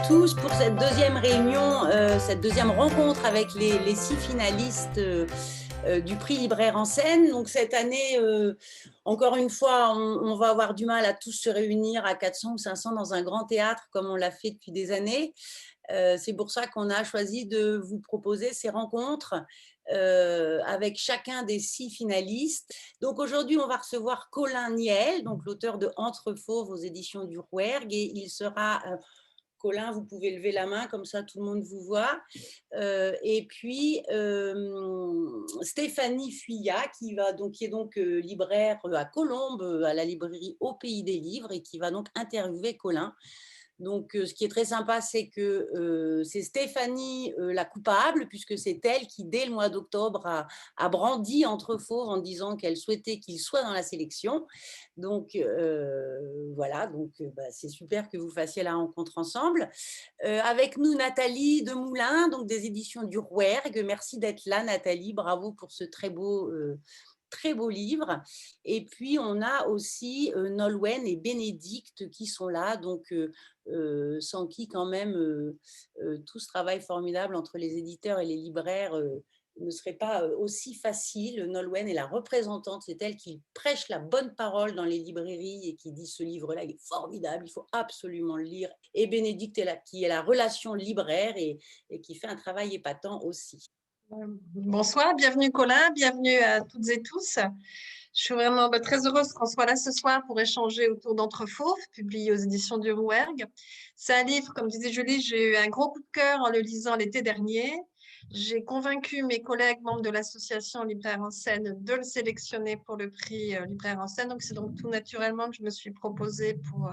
tous pour cette deuxième réunion, cette deuxième rencontre avec les 6 finalistes du prix Libraire en scène. Donc cette année, encore une fois, on va avoir du mal à tous se réunir à 400 ou 500 dans un grand théâtre comme on l'a fait depuis des années. C'est pour ça qu'on a choisi de vous proposer ces rencontres avec chacun des 6 finalistes. Donc aujourd'hui, on va recevoir Colin Niel, donc l'auteur de Entre Fauves aux éditions du Rouergue, et il sera... Colin, vous pouvez lever la main, comme ça tout le monde vous voit. Et puis Stéphanie Fuyat, qui est donc libraire à Colombes, à la librairie Au Pays des Livres, et qui va donc interviewer Colin. Donc, ce qui est très sympa, c'est que c'est Stéphanie la coupable, puisque c'est elle qui, dès le mois d'octobre, a brandi Entre Fauves en disant qu'elle souhaitait qu'il soit dans la sélection. Donc, voilà, donc c'est super que vous fassiez la rencontre ensemble. Avec nous, Nathalie Demoulin, donc des éditions du Rouergue. Merci d'être là, Nathalie. Bravo pour ce très beau livre. Et puis, on a aussi Nolwenn et Bénédicte qui sont là, donc sans qui quand même tout ce travail formidable entre les éditeurs et les libraires ne serait pas aussi facile. Nolwenn est la représentante, c'est elle qui prêche la bonne parole dans les librairies et qui dit ce livre-là, il est formidable, il faut absolument le lire. Et Bénédicte qui est la relation libraire et qui fait un travail épatant aussi. Bonsoir, bienvenue Colin, bienvenue à toutes et tous. Je suis vraiment très heureuse qu'on soit là ce soir pour échanger autour d'Entre Fauves, publié aux éditions du Rouergue. C'est un livre, comme disait Julie, j'ai eu un gros coup de cœur en le lisant l'été dernier. J'ai convaincu mes collègues membres de l'association Libraire en scène de le sélectionner pour le prix Libraire en scène. Donc c'est donc tout naturellement que je me suis proposée pour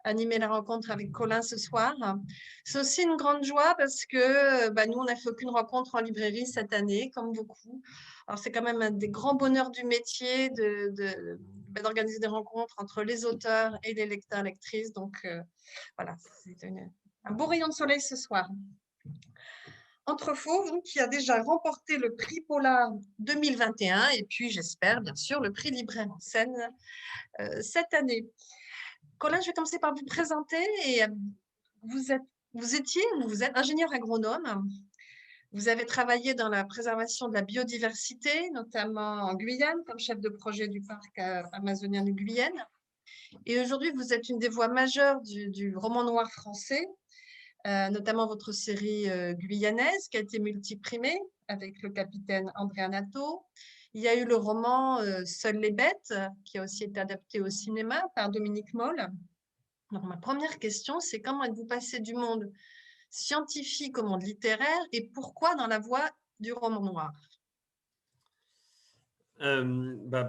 animer la rencontre avec Colin ce soir. C'est aussi une grande joie parce que nous, on n'a fait aucune rencontre en librairie cette année, comme beaucoup. Alors, c'est quand même un des grands bonheurs du métier d'organiser des rencontres entre les auteurs et les lecteurs, lectrices. Donc, voilà, c'est un beau rayon de soleil ce soir. Entre Fauves, qui a déjà remporté le prix Polar 2021 et puis, j'espère, bien sûr, le prix Libraire en scène cette année. Colin, je vais commencer par vous présenter. Et vous êtes ingénieur agronome. Vous avez travaillé dans la préservation de la biodiversité, notamment en Guyane, comme chef de projet du parc amazonien de Guyane. Et aujourd'hui, vous êtes une des voix majeures du roman noir français, notamment votre série guyanaise qui a été multiprimée avec le capitaine André Anato. Il y a eu le roman Seules les bêtes, qui a aussi été adapté au cinéma par Dominique Moll. Donc, ma première question, c'est comment êtes-vous passé du monde scientifique au monde littéraire et pourquoi dans la voie du roman noir?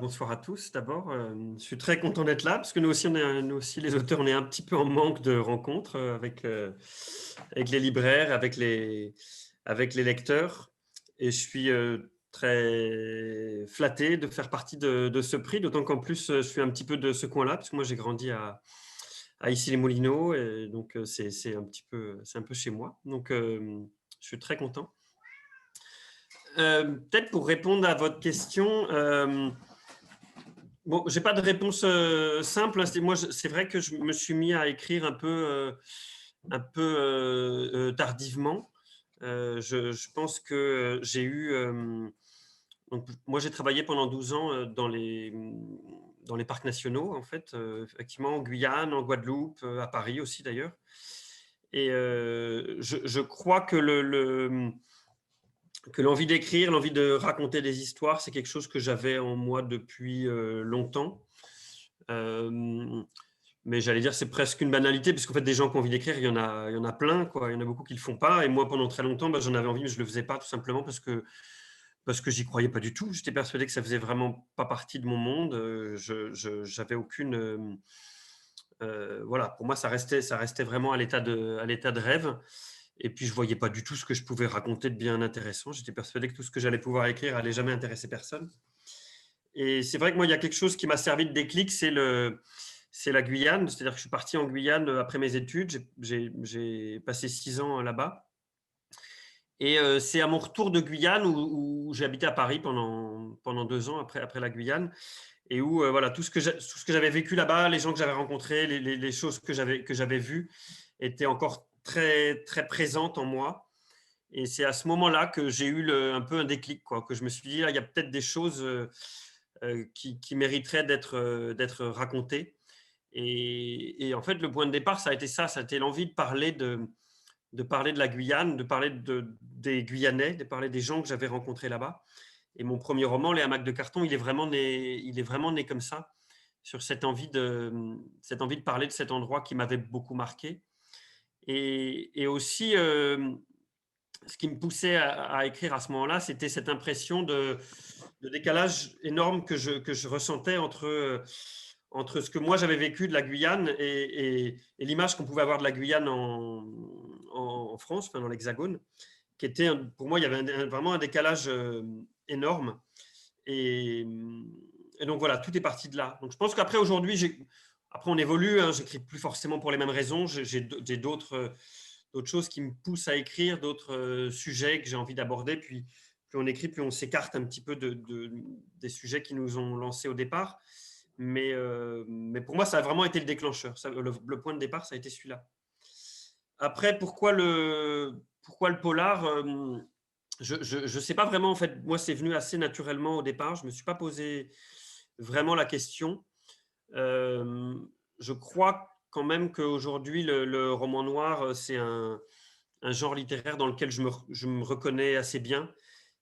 Bonsoir à tous d'abord. Je suis très content d'être là parce que nous aussi, les auteurs, on est un petit peu en manque de rencontres avec les libraires, avec les lecteurs. Et je suis très flatté de faire partie de ce prix, d'autant qu'en plus, je suis un petit peu de ce coin-là parce que moi, j'ai grandi à Issy-les-Moulineaux et donc c'est un peu chez moi. Donc, je suis très content. Peut-être pour répondre à votre question, bon, j'ai pas de réponse simple. Moi, c'est vrai que je me suis mis à écrire un peu tardivement. Je pense que j'ai eu. Donc, moi, j'ai travaillé pendant 12 ans dans les parcs nationaux, en fait, effectivement, en Guyane, en Guadeloupe, à Paris aussi d'ailleurs. Et je crois que l'envie d'écrire, l'envie de raconter des histoires, c'est quelque chose que j'avais en moi depuis longtemps. Mais j'allais dire, c'est presque une banalité, parce qu'en fait, des gens qui ont envie d'écrire, il y en a plein, quoi. Il y en a beaucoup qui ne le font pas. Et moi, pendant très longtemps, j'en avais envie, mais je ne le faisais pas, tout simplement parce que j'y croyais pas du tout. J'étais persuadé que ça faisait vraiment pas partie de mon monde. J'avais aucune... voilà, pour moi, ça restait vraiment à l'état de rêve. Et puis, je voyais pas du tout ce que je pouvais raconter de bien intéressant. J'étais persuadé que tout ce que j'allais pouvoir écrire allait jamais intéresser personne. Et c'est vrai que moi, il y a quelque chose qui m'a servi de déclic, c'est la Guyane. C'est-à-dire que je suis parti en Guyane après mes études. J'ai passé 6 ans là-bas. Et c'est à mon retour de Guyane où j'ai habité à Paris pendant 2 ans après la Guyane. Et où voilà, tout ce que j'avais vécu là-bas, les gens que j'avais rencontrés, les choses que j'avais vues étaient encore très, très présente en moi. Et c'est à ce moment-là que j'ai eu un peu un déclic, quoi, que je me suis dit, là, il y a peut-être des choses qui mériteraient d'être racontées. Et en fait, le point de départ, ça a été ça, l'envie de parler de la Guyane, de parler des Guyanais, de parler des gens que j'avais rencontrés là-bas. Et mon premier roman, Les hamacs de carton, il est vraiment né comme ça, sur cette envie de parler de cet endroit qui m'avait beaucoup marqué. Et aussi, ce qui me poussait à écrire à ce moment-là, c'était cette impression de décalage énorme que je ressentais entre ce que moi j'avais vécu de la Guyane et l'image qu'on pouvait avoir de la Guyane en France, enfin dans l'Hexagone, qui était, pour moi, il y avait vraiment un décalage énorme. Et donc voilà, tout est parti de là. Donc je pense qu'après, aujourd'hui, après on évolue, hein, j'écris plus forcément pour les mêmes raisons, j'ai d'autres choses qui me poussent à écrire, d'autres sujets que j'ai envie d'aborder, puis plus on écrit, plus on s'écarte un petit peu des sujets qui nous ont lancés au départ. Mais pour moi, ça a vraiment été le déclencheur. Le point de départ, ça a été celui-là. Après, pourquoi le polar je ne sais pas vraiment. En fait, moi, c'est venu assez naturellement au départ. Je ne me suis pas posé vraiment la question. Je crois quand même qu'aujourd'hui, le roman noir, c'est un genre littéraire dans lequel je me reconnais assez bien.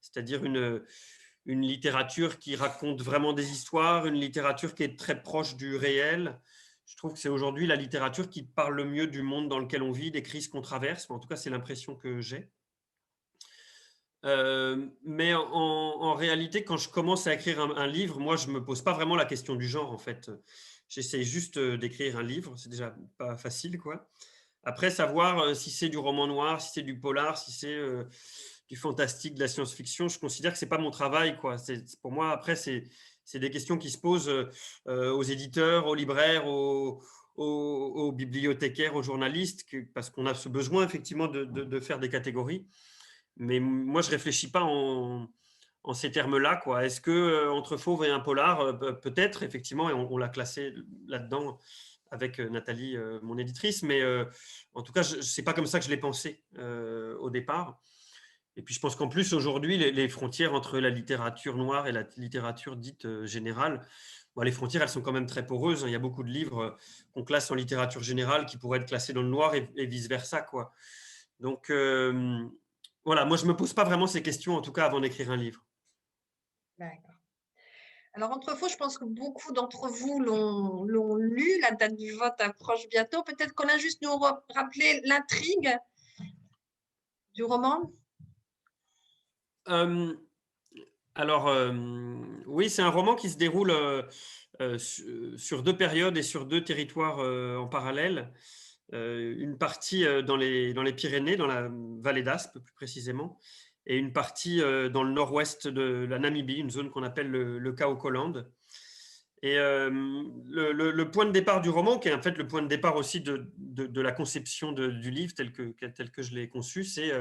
C'est-à-dire une littérature qui raconte vraiment des histoires, une littérature qui est très proche du réel. Je trouve que c'est aujourd'hui la littérature qui parle le mieux du monde dans lequel on vit, des crises qu'on traverse. En tout cas, c'est l'impression que j'ai. Mais en réalité, quand je commence à écrire un livre, moi, je ne me pose pas vraiment la question du genre, en fait. J'essaie juste d'écrire un livre. C'est déjà pas facile, quoi. Après, savoir si c'est du roman noir, si c'est du polar, si c'est du fantastique, de la science-fiction, je considère que ce n'est pas mon travail, quoi. Pour moi, après, c'est des questions qui se posent aux éditeurs, aux libraires, aux bibliothécaires, aux journalistes, parce qu'on a ce besoin, effectivement, de faire des catégories. Mais moi, je ne réfléchis pas en ces termes-là, quoi. Est-ce que entre Fauve et un polar, peut-être, effectivement, et on l'a classé là-dedans avec Nathalie, mon éditrice, mais en tout cas, c'est pas comme ça que je l'ai pensé au départ. Et puis, je pense qu'en plus, aujourd'hui, les frontières entre la littérature noire et la littérature dite générale, bon, les frontières, elles sont quand même très poreuses, hein. Il y a beaucoup de livres qu'on classe en littérature générale qui pourraient être classés dans le noir et vice-versa, quoi. Donc, voilà, moi, je me pose pas vraiment ces questions, en tout cas, avant d'écrire un livre. D'accord. Alors, Entrefaux, je pense que beaucoup d'entre vous l'ont lu. La date du vote approche bientôt. Peut-être qu'on a juste nous rappeler l'intrigue du roman. Alors, oui, c'est un roman qui se déroule sur 2 périodes et sur 2 territoires en parallèle. Une partie dans les Pyrénées, dans la vallée d'Aspe plus précisément, et une partie dans le nord-ouest de la Namibie, une zone qu'on appelle le Kaokoland. Et le point de départ du roman, qui est en fait le point de départ aussi de la conception du livre tel que je l'ai conçu, c'est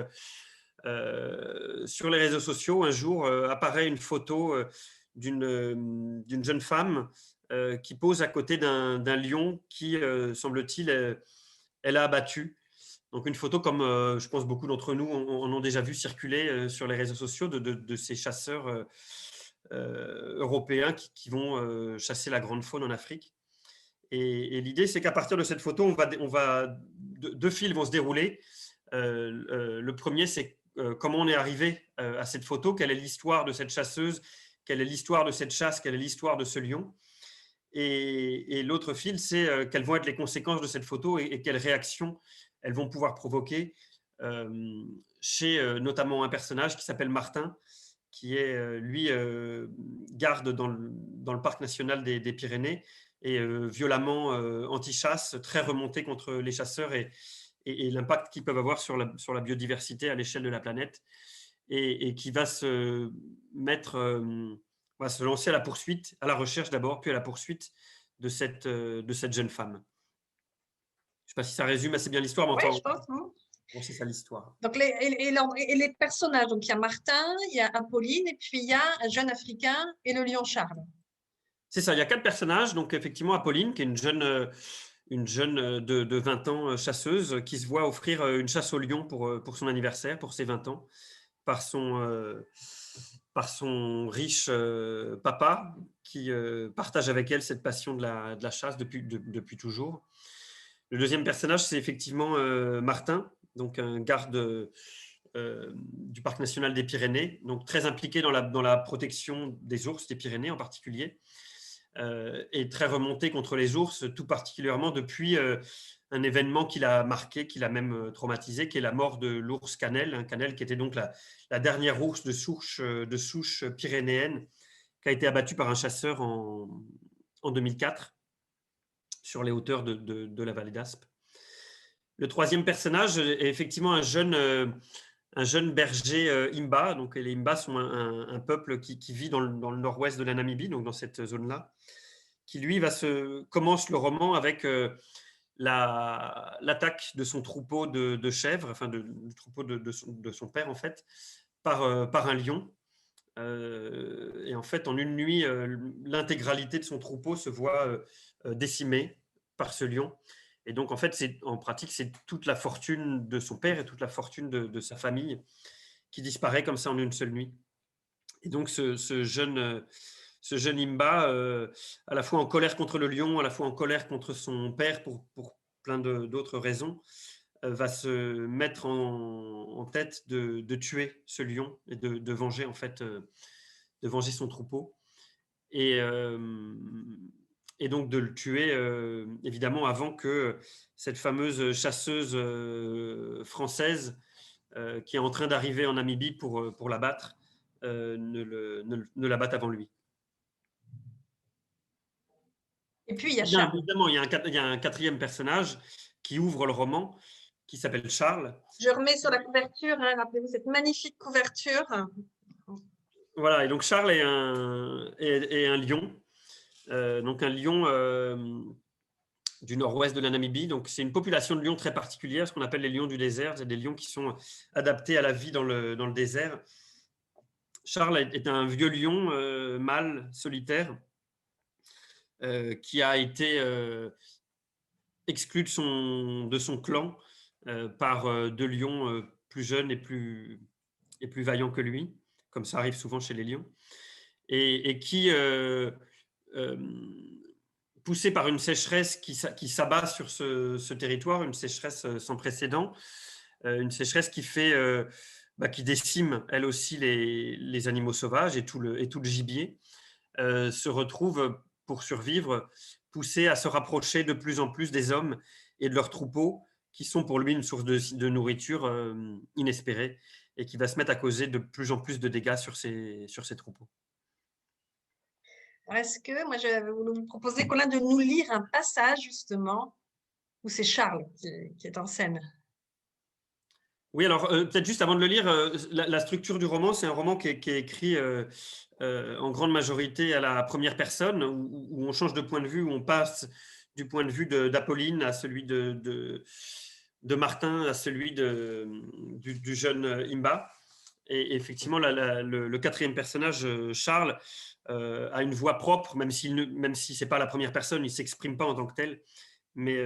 sur les réseaux sociaux, un jour apparaît une photo d'une jeune femme qui pose à côté d'un lion qui, semble-t-il, elle a abattu. Donc une photo comme je pense beaucoup d'entre nous en ont déjà vu circuler sur les réseaux sociaux de ces chasseurs européens qui vont chasser la grande faune en Afrique. Et l'idée, c'est qu'à partir de cette photo, deux fils vont se dérouler. Le premier, c'est comment on est arrivé à cette photo, quelle est l'histoire de cette chasseuse, quelle est l'histoire de cette chasse, quelle est l'histoire de ce lion. Et l'autre fil, c'est quelles vont être les conséquences de cette photo et quelles réactions elles vont pouvoir provoquer chez notamment un personnage qui s'appelle Martin, qui est, lui, garde dans le parc national des Pyrénées et violemment anti-chasse, très remonté contre les chasseurs et l'impact qu'ils peuvent avoir sur la biodiversité à l'échelle de la planète, et qui va se lancer à la poursuite, à la recherche d'abord, puis à la poursuite de cette jeune femme. Je ne sais pas si ça résume assez bien l'histoire, mais Oui, enfin, je pense. Bon, c'est ça l'histoire. donc, les personnages, donc il y a Martin, il y a Apolline, et puis il y a un jeune Africain et le lion Charles. C'est ça, il y a 4 personnages. Donc, effectivement, Apolline, qui est une jeune de 20 ans chasseuse qui se voit offrir une chasse au lion pour son anniversaire, pour ses 20 ans, par son riche papa qui partage avec elle cette passion de la chasse depuis toujours. Le deuxième personnage, c'est effectivement Martin, donc un garde du Parc national des Pyrénées, donc très impliqué dans la protection des ours des Pyrénées en particulier, et très remonté contre les ours, tout particulièrement depuis un événement qui l'a marqué, qui l'a même traumatisé, qui est la mort de l'ours Canel, un Canel qui était donc la dernière ours de souche pyrénéenne, qui a été abattue par un chasseur en 2004 sur les hauteurs de la vallée d'Aspe. Le troisième personnage est effectivement un jeune berger Imba. Donc, les Imba sont un peuple qui vit dans le nord-ouest de la Namibie, donc dans cette zone-là, qui lui commence le roman avec l'attaque de son troupeau de chèvres, enfin du troupeau de son père en fait, par un lion. Et en fait, en une nuit, l'intégralité de son troupeau se voit décimée par ce lion. Et donc, en fait, en pratique, c'est toute la fortune de son père et toute la fortune de sa famille qui disparaît comme ça en une seule nuit. Et donc, ce jeune Imba, à la fois en colère contre le lion, à la fois en colère contre son père pour plein d'autres raisons, va se mettre en tête de tuer ce lion et de venger, en fait, de venger son troupeau. Et donc de le tuer, évidemment, avant que cette fameuse chasseuse française qui est en train d'arriver en Namibie pour l'abattre, ne l'abatte avant lui. Et puis, il y a Charles. Évidemment, il y a un quatrième personnage qui ouvre le roman, qui s'appelle Charles. Je remets sur la couverture, hein, rappelez-vous cette magnifique couverture. Voilà, et donc Charles est un lion. Donc un lion du nord-ouest de la Namibie. Donc c'est une population de lions très particulière, ce qu'on appelle les lions du désert. C'est des lions qui sont adaptés à la vie dans le désert. Charles est un vieux lion mâle, solitaire, qui a été exclu de son clan par deux lions plus jeunes et plus vaillants que lui, comme ça arrive souvent chez les lions, et qui, poussé par une sécheresse qui s'abat sur ce territoire, une sécheresse sans précédent, une sécheresse qui qui décime elle aussi les animaux sauvages et tout le gibier, se retrouve pour survivre poussé à se rapprocher de plus en plus des hommes et de leurs troupeaux, qui sont pour lui une source de nourriture inespérée, et qui va se mettre à causer de plus en plus de dégâts sur ses troupeaux. Est-ce que moi, je vais vous proposer, Colin, de nous lire un passage justement où c'est Charles qui est en scène? Oui, alors peut-être juste avant de le lire, la structure du roman, c'est un roman qui est écrit en grande majorité à la première personne, où on change de point de vue, où on passe du point de vue d'Apolline à celui de Martin, à celui du jeune Imba. Et effectivement, le quatrième personnage, Charles, a une voix propre, même si ce n'est pas la première personne, il ne s'exprime pas en tant que tel. Mais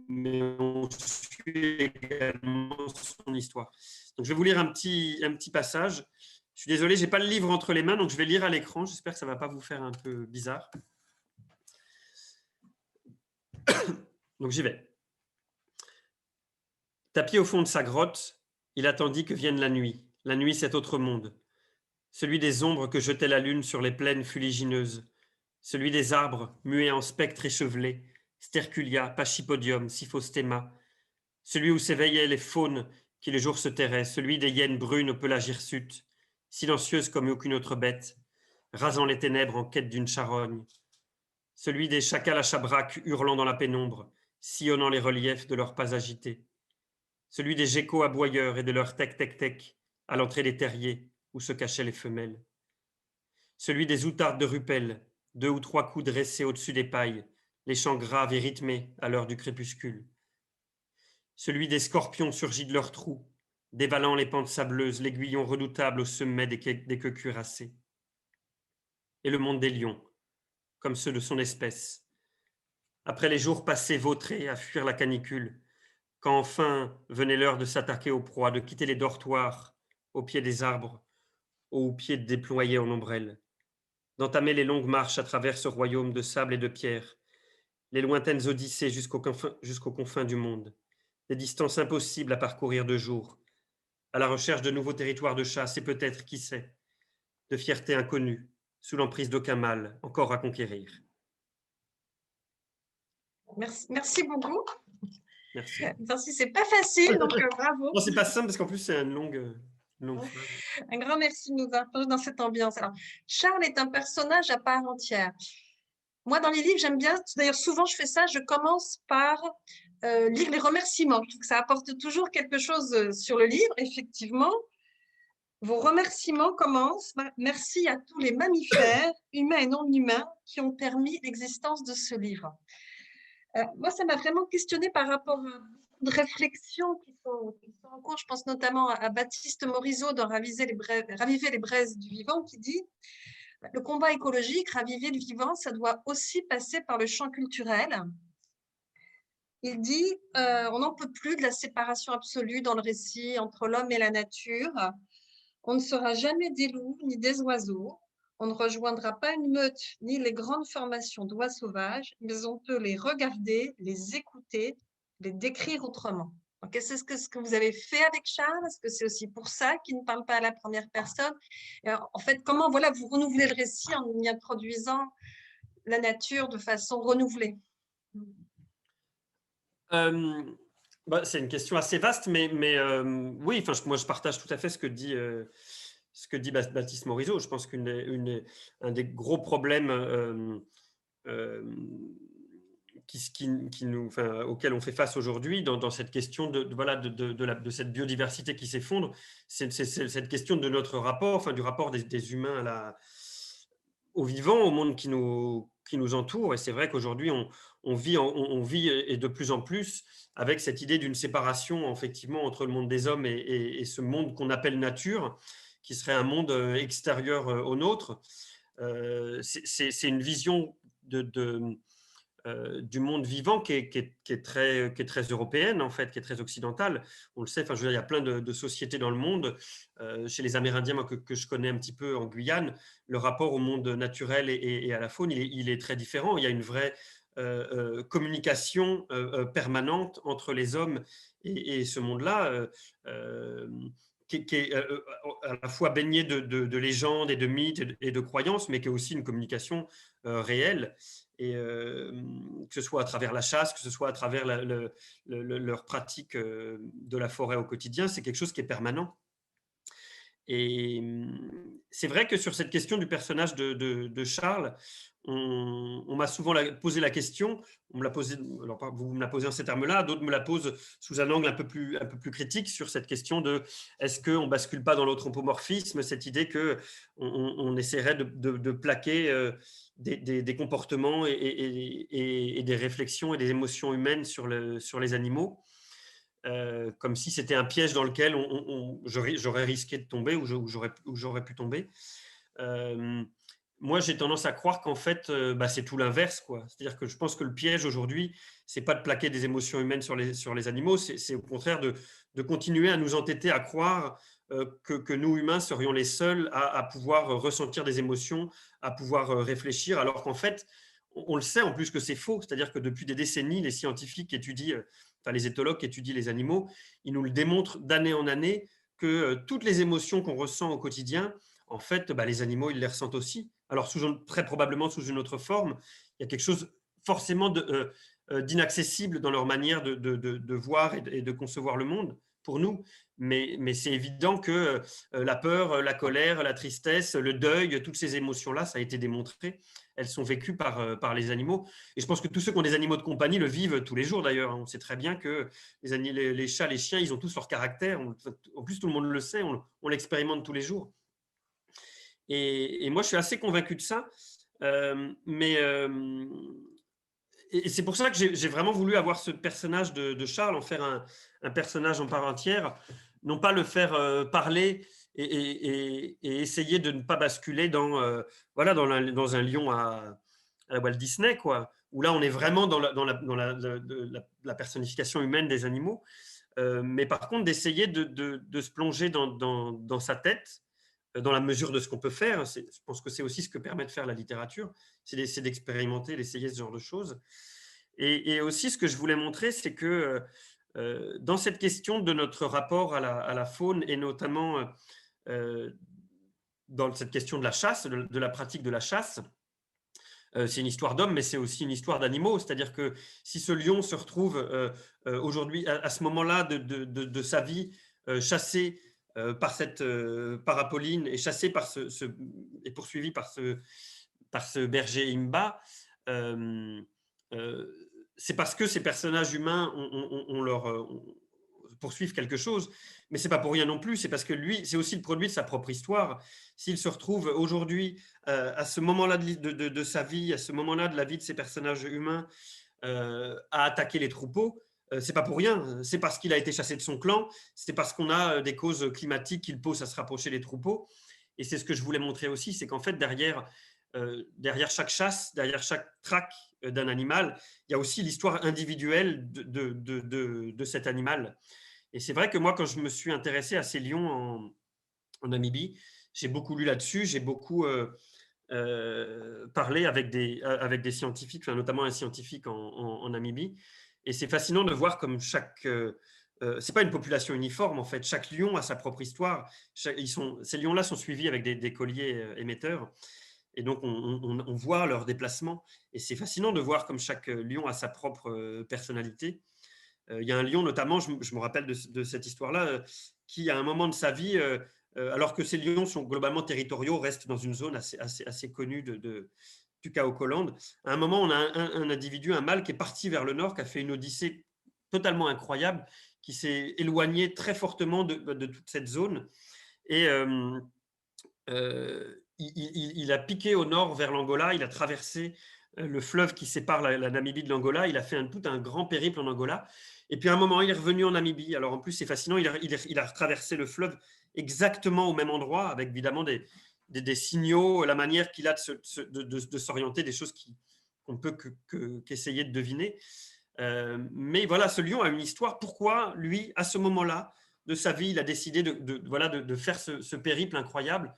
on suit également son histoire. Donc, je vais vous lire un petit passage. Je suis désolé, je n'ai pas le livre entre les mains, donc je vais lire à l'écran. J'espère que ça ne va pas vous faire un peu bizarre. Donc, j'y vais. Tapis au fond de sa grotte, il attendit que vienne la nuit, cet autre monde. Celui des ombres que jetait la lune sur les plaines fuligineuses. Celui des arbres, muets en spectres échevelés, Sterculia, Pachypodium, Siphostema, celui où s'éveillaient les faunes qui le jour se tairaient, celui des hyènes brunes au pelage hirsute, silencieuses comme aucune autre bête, rasant les ténèbres en quête d'une charogne, celui des chacals à chabrac hurlant dans la pénombre, sillonnant les reliefs de leurs pas agités, celui des geckos aboyeurs et de leurs tec-tec-tec à l'entrée des terriers où se cachaient les femelles, celui des outardes de Rupel, 2 ou 3 coups dressés au-dessus des pailles, les chants graves et rythmés à l'heure du crépuscule. Celui des scorpions surgis de leurs trous, dévalant les pentes sableuses, l'aiguillon redoutable au sommet des queues cuirassées. Et le monde des lions, comme ceux de son espèce, après les jours passés vautrés à fuir la canicule, quand enfin venait l'heure de s'attaquer aux proies, de quitter les dortoirs au pied des arbres, aux pieds déployés en ombrelle, d'entamer les longues marches à travers ce royaume de sable et de pierre, les lointaines odyssées jusqu'aux confins du monde, des distances impossibles à parcourir de jour, à la recherche de nouveaux territoires de chasse et peut-être, qui sait, de fierté inconnue, sous l'emprise d'aucun mal encore à conquérir. Merci beaucoup. Merci. Merci, c'est pas facile, donc bravo. Non, c'est pas simple parce qu'en plus, c'est une longue phrase. Un grand merci de nous avoir plongé dans cette ambiance. Alors, Charles est un personnage à part entière. Moi, dans les livres, j'aime bien, d'ailleurs, souvent je fais ça, je commence par lire les remerciements. Je trouve que ça apporte toujours quelque chose sur le livre, effectivement. Vos remerciements commencent. Merci à tous les mammifères, humains et non humains, qui ont permis l'existence de ce livre. Moi, ça m'a vraiment questionnée par rapport à beaucoup de réflexions qui sont en cours. Je pense notamment à Baptiste Morisot dans Raviver les braises du vivant, qui dit « Le combat écologique, raviver le vivant, ça doit aussi passer par le champ culturel. » Il dit « On n'en peut plus de la séparation absolue dans le récit entre l'homme et la nature. On ne sera jamais des loups ni des oiseaux. On ne rejoindra pas une meute ni les grandes formations d'oies sauvages, mais on peut les regarder, les écouter, les décrire autrement. » Donc, est-ce que ce que vous avez fait avec Charles, est-ce que c'est aussi pour ça qu'il ne parle pas à la première personne? En fait, comment vous renouvelez le récit en y introduisant la nature de façon renouvelée? C'est une question assez vaste, mais oui, moi je partage tout à fait ce que dit Baptiste Morisot. Je pense qu'un des gros problèmes auxquels on fait face aujourd'hui dans cette question de cette biodiversité qui s'effondre, c'est cette question de notre rapport, du rapport des humains au vivant, au monde qui nous entoure. Et c'est vrai qu'aujourd'hui, on vit et de plus en plus avec cette idée d'une séparation effectivement entre le monde des hommes et ce monde qu'on appelle nature, qui serait un monde extérieur au nôtre. C'est une vision du monde vivant qui est très européenne, en fait, qui est très occidentale. On le sait, je veux dire, il y a plein de sociétés dans le monde. Chez les Amérindiens, moi, que je connais un petit peu en Guyane, le rapport au monde naturel et à la faune, il est très différent. Il y a une vraie communication permanente entre les hommes et ce monde-là, qui est à la fois baignée de légendes et de mythes et de croyances, mais qui est aussi une communication réelle. Et que ce soit à travers la chasse, que ce soit à travers leur pratique de la forêt au quotidien, c'est quelque chose qui est permanent. Et c'est vrai que sur cette question du personnage de Charles, on m'a souvent posé la question, on me l'a posé, alors vous me la posez en ces termes-là, d'autres me la posent sous un angle un peu plus critique sur cette question de est-ce qu'on ne bascule pas dans l'anthropomorphisme, cette idée qu'on essaierait de plaquer des comportements et des réflexions et des émotions humaines sur les animaux. Comme si c'était un piège dans lequel j'aurais risqué de tomber ou j'aurais pu tomber. Moi, j'ai tendance à croire qu'en fait, c'est tout l'inverse, quoi. C'est-à-dire que je pense que le piège aujourd'hui, c'est pas de plaquer des émotions humaines sur les animaux, c'est au contraire de continuer à nous entêter à croire que nous, humains, serions les seuls à pouvoir ressentir des émotions, à pouvoir réfléchir, alors qu'en fait, on le sait en plus que c'est faux. C'est-à-dire que depuis des décennies, les scientifiques étudient, les éthologues qui étudient les animaux, ils nous le démontrent d'année en année que toutes les émotions qu'on ressent au quotidien, en fait, les animaux, ils les ressentent aussi. Alors, très probablement sous une autre forme. Il y a quelque chose forcément d'inaccessible dans leur manière de voir et de concevoir le monde pour nous. Mais c'est évident que la peur, la colère, la tristesse, le deuil, toutes ces émotions-là, ça a été démontré. Elles sont vécues par les animaux. Et je pense que tous ceux qui ont des animaux de compagnie le vivent tous les jours d'ailleurs. On sait très bien que les chats, les chiens, ils ont tous leur caractère. En plus, tout le monde le sait, on l'expérimente tous les jours. Et moi, je suis assez convaincu de ça. Et c'est pour ça que j'ai vraiment voulu avoir ce personnage de Charles, en faire un personnage en part entière, non pas le faire parler et essayer de ne pas basculer dans un lion à la Walt Disney, quoi, où là, on est vraiment dans la personnification humaine des animaux. Mais par contre, d'essayer de se plonger dans sa tête, dans la mesure de ce qu'on peut faire. Je pense que c'est aussi ce que permet de faire la littérature, c'est d'expérimenter, d'essayer ce genre de choses. Et aussi, ce que je voulais montrer, c'est que dans cette question de notre rapport à la faune, et notamment dans cette question de la chasse, de la pratique de la chasse, c'est une histoire d'homme, mais c'est aussi une histoire d'animaux. C'est-à-dire que si ce lion se retrouve aujourd'hui, à ce moment-là de sa vie, chassé par Apolline et chassé et poursuivi par ce berger Imba, c'est parce que ces personnages humains poursuivent quelque chose, mais c'est pas pour rien non plus. C'est parce que lui, c'est aussi le produit de sa propre histoire. S'il se retrouve aujourd'hui, à ce moment-là de sa vie, à ce moment-là de la vie de ces personnages humains, à attaquer les troupeaux, c'est pas pour rien. C'est parce qu'il a été chassé de son clan, c'est parce qu'on a des causes climatiques qui le poussent à se rapprocher des troupeaux. Et c'est ce que je voulais montrer aussi, c'est qu'en fait, derrière chaque chasse, derrière chaque traque d'un animal, il y a aussi l'histoire individuelle de cet animal. Et c'est vrai que moi, quand je me suis intéressé à ces lions en Namibie, j'ai beaucoup lu là-dessus, j'ai beaucoup parlé avec des scientifiques, enfin, notamment un scientifique en Namibie. Et c'est fascinant de voir comme c'est pas une population uniforme, en fait. Chaque lion a sa propre histoire. Ces lions-là sont suivis avec des colliers émetteurs. Et donc, on voit leur déplacement. Et c'est fascinant de voir comme chaque lion a sa propre personnalité. Il y a un lion, notamment, je me rappelle de cette histoire-là, qui, à un moment de sa vie, alors que ces lions sont globalement territoriaux, restent dans une zone assez connue du Kaokoland. À un moment, on a un individu, un mâle, qui est parti vers le nord, qui a fait une odyssée totalement incroyable, qui s'est éloigné très fortement de toute cette zone. Et il a piqué au nord vers l'Angola, il a traversé le fleuve qui sépare la Namibie de l'Angola, il a fait tout un grand périple en Angola, et puis à un moment, il est revenu en Namibie. Alors en plus, c'est fascinant, il a traversé le fleuve exactement au même endroit, avec évidemment des signaux, la manière qu'il a de s'orienter, des choses qu'on ne peut qu'essayer de deviner. Mais voilà, ce lion a une histoire. Pourquoi, lui, à ce moment-là de sa vie, il a décidé de faire ce périple incroyable?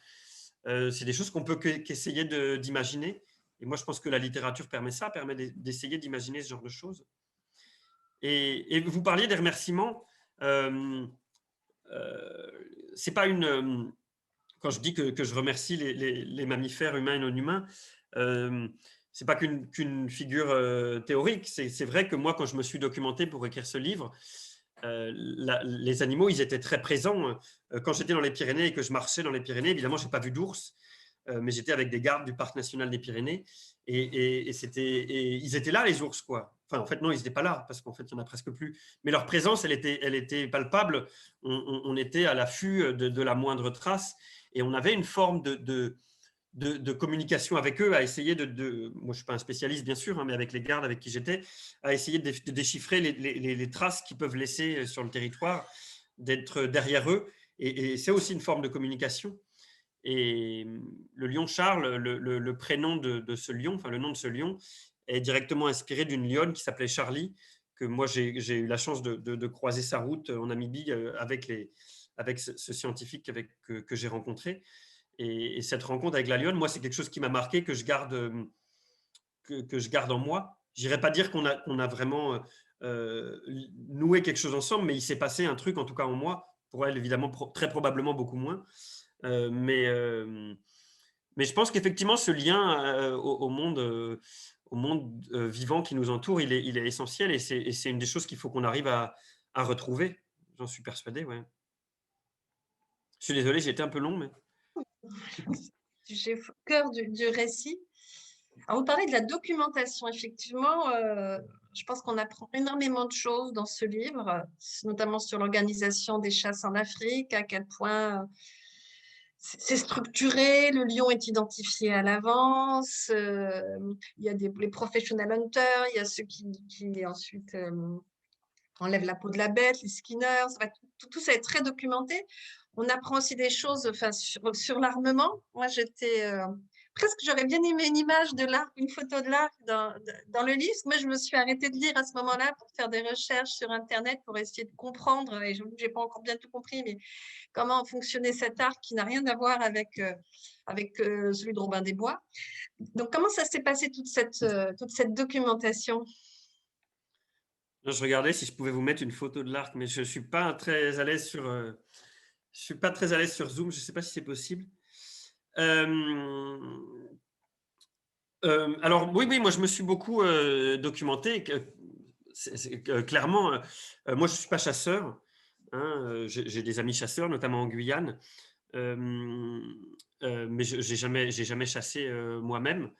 C'est des choses qu'on peut qu'essayer d'imaginer. Et moi, je pense que la littérature permet d'essayer d'imaginer ce genre de choses. Et vous parliez des remerciements. C'est pas quand je dis que je remercie les mammifères humains et non humains, c'est pas qu'une figure théorique. C'est vrai que moi, quand je me suis documenté pour écrire ce livre, les animaux, ils étaient très présents. Quand j'étais dans les Pyrénées et que je marchais dans les Pyrénées, évidemment, je n'ai pas vu d'ours, mais j'étais avec des gardes du Parc national des Pyrénées, et ils étaient là, les ours, quoi. Enfin, en fait, non, ils n'étaient pas là, parce qu'en fait, il n'y en a presque plus. Mais leur présence, elle était palpable. On était à l'affût de la moindre trace, et on avait une forme de communication avec eux, à essayer moi je ne suis pas un spécialiste bien sûr, hein, mais avec les gardes avec qui j'étais, à essayer de déchiffrer les traces qu'ils peuvent laisser sur le territoire, d'être derrière eux, et c'est aussi une forme de communication. Et le lion Charles, le prénom de ce lion, enfin le nom de ce lion, est directement inspiré d'une lionne qui s'appelait Charlie, que moi j'ai eu la chance de croiser sa route en Namibie avec ce scientifique que j'ai rencontré. Et cette rencontre avec la lionne, moi, c'est quelque chose qui m'a marqué, que je garde en moi. Je n'irais pas dire qu'on a vraiment noué quelque chose ensemble, mais il s'est passé un truc, en tout cas en moi, pour elle, évidemment, très probablement beaucoup moins. Mais je pense qu'effectivement, ce lien au monde vivant qui nous entoure, il est essentiel, et c'est une des choses qu'il faut qu'on arrive à retrouver. J'en suis persuadé, ouais. Je suis désolé, j'ai été un peu long, mais... J'ai au cœur du récit. Alors, vous parlez de la documentation. Effectivement, je pense qu'on apprend énormément de choses dans ce livre, notamment sur l'organisation des chasses en Afrique, à quel point c'est structuré, le lion est identifié à l'avance, il y a les professional hunters, il y a ceux qui ensuite enlèvent la peau de la bête, les skinners, tout ça est très documenté. On apprend aussi des choses sur l'armement. Moi, j'étais presque, j'aurais bien aimé une image de l'arc, une photo de l'arc dans le livre. Moi, je me suis arrêtée de lire à ce moment-là pour faire des recherches sur Internet pour essayer de comprendre, et je n'ai pas encore bien tout compris, mais comment fonctionnait cet arc qui n'a rien à voir avec, celui de Robin des Bois. Donc, comment ça s'est passé toute cette documentation? Je regardais si je pouvais vous mettre une photo de l'arc, mais je ne suis pas très à l'aise sur, je suis pas très à l'aise sur Zoom. Je ne sais pas si c'est possible. Alors oui, moi je me suis beaucoup documenté. Clairement, moi je ne suis pas chasseur. Hein, j'ai des amis chasseurs, notamment en Guyane, mais j'ai jamais chassé moi-même.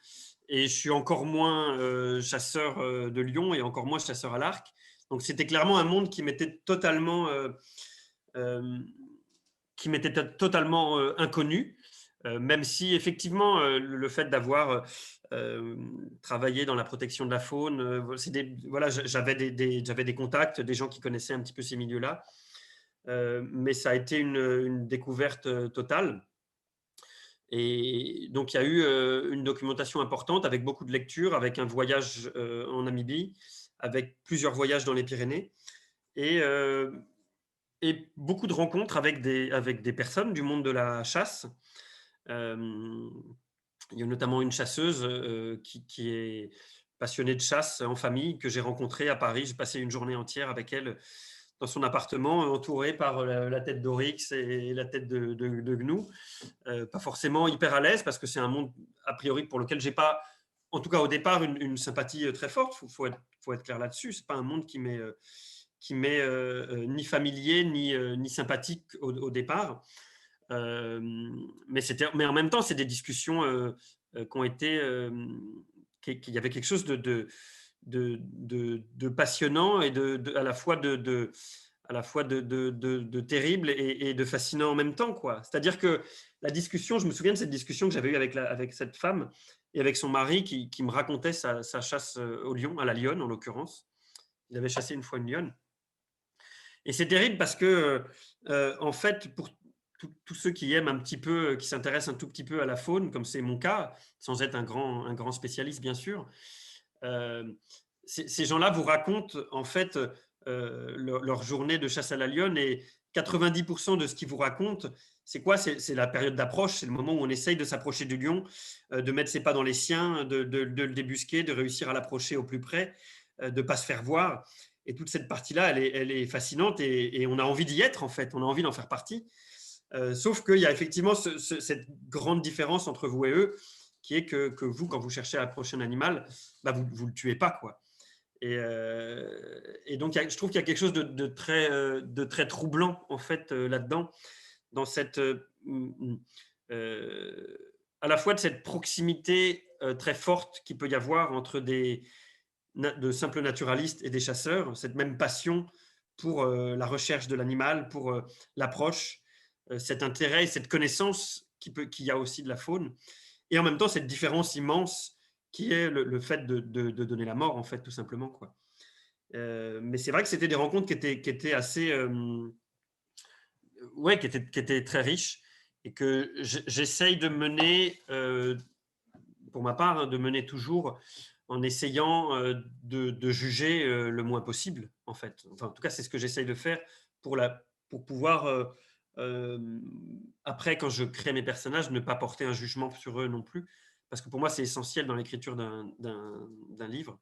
Et je suis encore moins chasseur de lion et encore moins chasseur à l'arc. Donc c'était clairement un monde qui m'était totalement, inconnu. Même si effectivement le fait d'avoir travaillé dans la protection de la faune, voilà, j'avais des contacts, des gens qui connaissaient un petit peu ces milieux-là, mais ça a été une découverte totale. Et donc il y a eu une documentation importante avec beaucoup de lectures, avec un voyage en Namibie, avec plusieurs voyages dans les Pyrénées et beaucoup de rencontres avec des personnes du monde de la chasse. Il y a notamment une chasseuse qui est passionnée de chasse en famille, que j'ai rencontrée à Paris. J'ai passé une journée entière avec elle dans son appartement, entourée par la tête d'oryx et la tête de gnou. Pas forcément hyper à l'aise, parce que c'est un monde, a priori, pour lequel j'ai pas, en tout cas au départ, une sympathie très forte. Faut être clair là-dessus. C'est pas un monde qui m'est ni familier, ni sympathique au départ. Mais en même temps, c'est des discussions qui ont été, qu'il y avait quelque chose de passionnant et à la fois de terrible et de fascinant en même temps, quoi. C'est-à-dire que la discussion, je me souviens de cette discussion que j'avais eue avec cette femme et avec son mari qui me racontait sa chasse au lion, à la lionne en l'occurrence. Il avait chassé une fois une lionne. Et c'est terrible parce que, en fait, pour tous ceux qui aiment un petit peu, qui s'intéressent un tout petit peu à la faune, comme c'est mon cas, sans être un grand spécialiste, bien sûr, ces gens-là vous racontent, en fait, leur journée de chasse à la lionne, et 90% de ce qu'ils vous racontent, c'est quoi? C'est la période d'approche, c'est le moment où on essaye de s'approcher du lion, de mettre ses pas dans les siens, de le débusquer, de réussir à l'approcher au plus près, de ne pas se faire voir. Et toute cette partie-là, elle est fascinante, et on a envie d'y être, en fait. On a envie d'en faire partie. Sauf qu'il y a effectivement cette grande différence entre vous et eux, qui est que vous, quand vous cherchez à approcher un animal, bah vous ne le tuez pas, quoi. Et donc, je trouve qu'il y a quelque chose de très troublant, en fait, là-dedans, dans cette, à la fois de cette proximité très forte qu'il peut y avoir entre de simples naturalistes et des chasseurs, cette même passion pour la recherche de l'animal, pour l'approche, cet intérêt et cette connaissance qu'il y a aussi de la faune, et en même temps cette différence immense qui est le fait de donner la mort, en fait, tout simplement, quoi. Mais c'est vrai que c'était des rencontres qui étaient assez, ouais, qui étaient très riches, et que j'essaye de mener, pour ma part, hein, de mener toujours en essayant de juger le moins possible, en fait. Enfin, en tout cas, c'est ce que j'essaye de faire pour pouvoir, après, quand je crée mes personnages, ne pas porter un jugement sur eux non plus, parce que pour moi, c'est essentiel dans l'écriture d'un livre.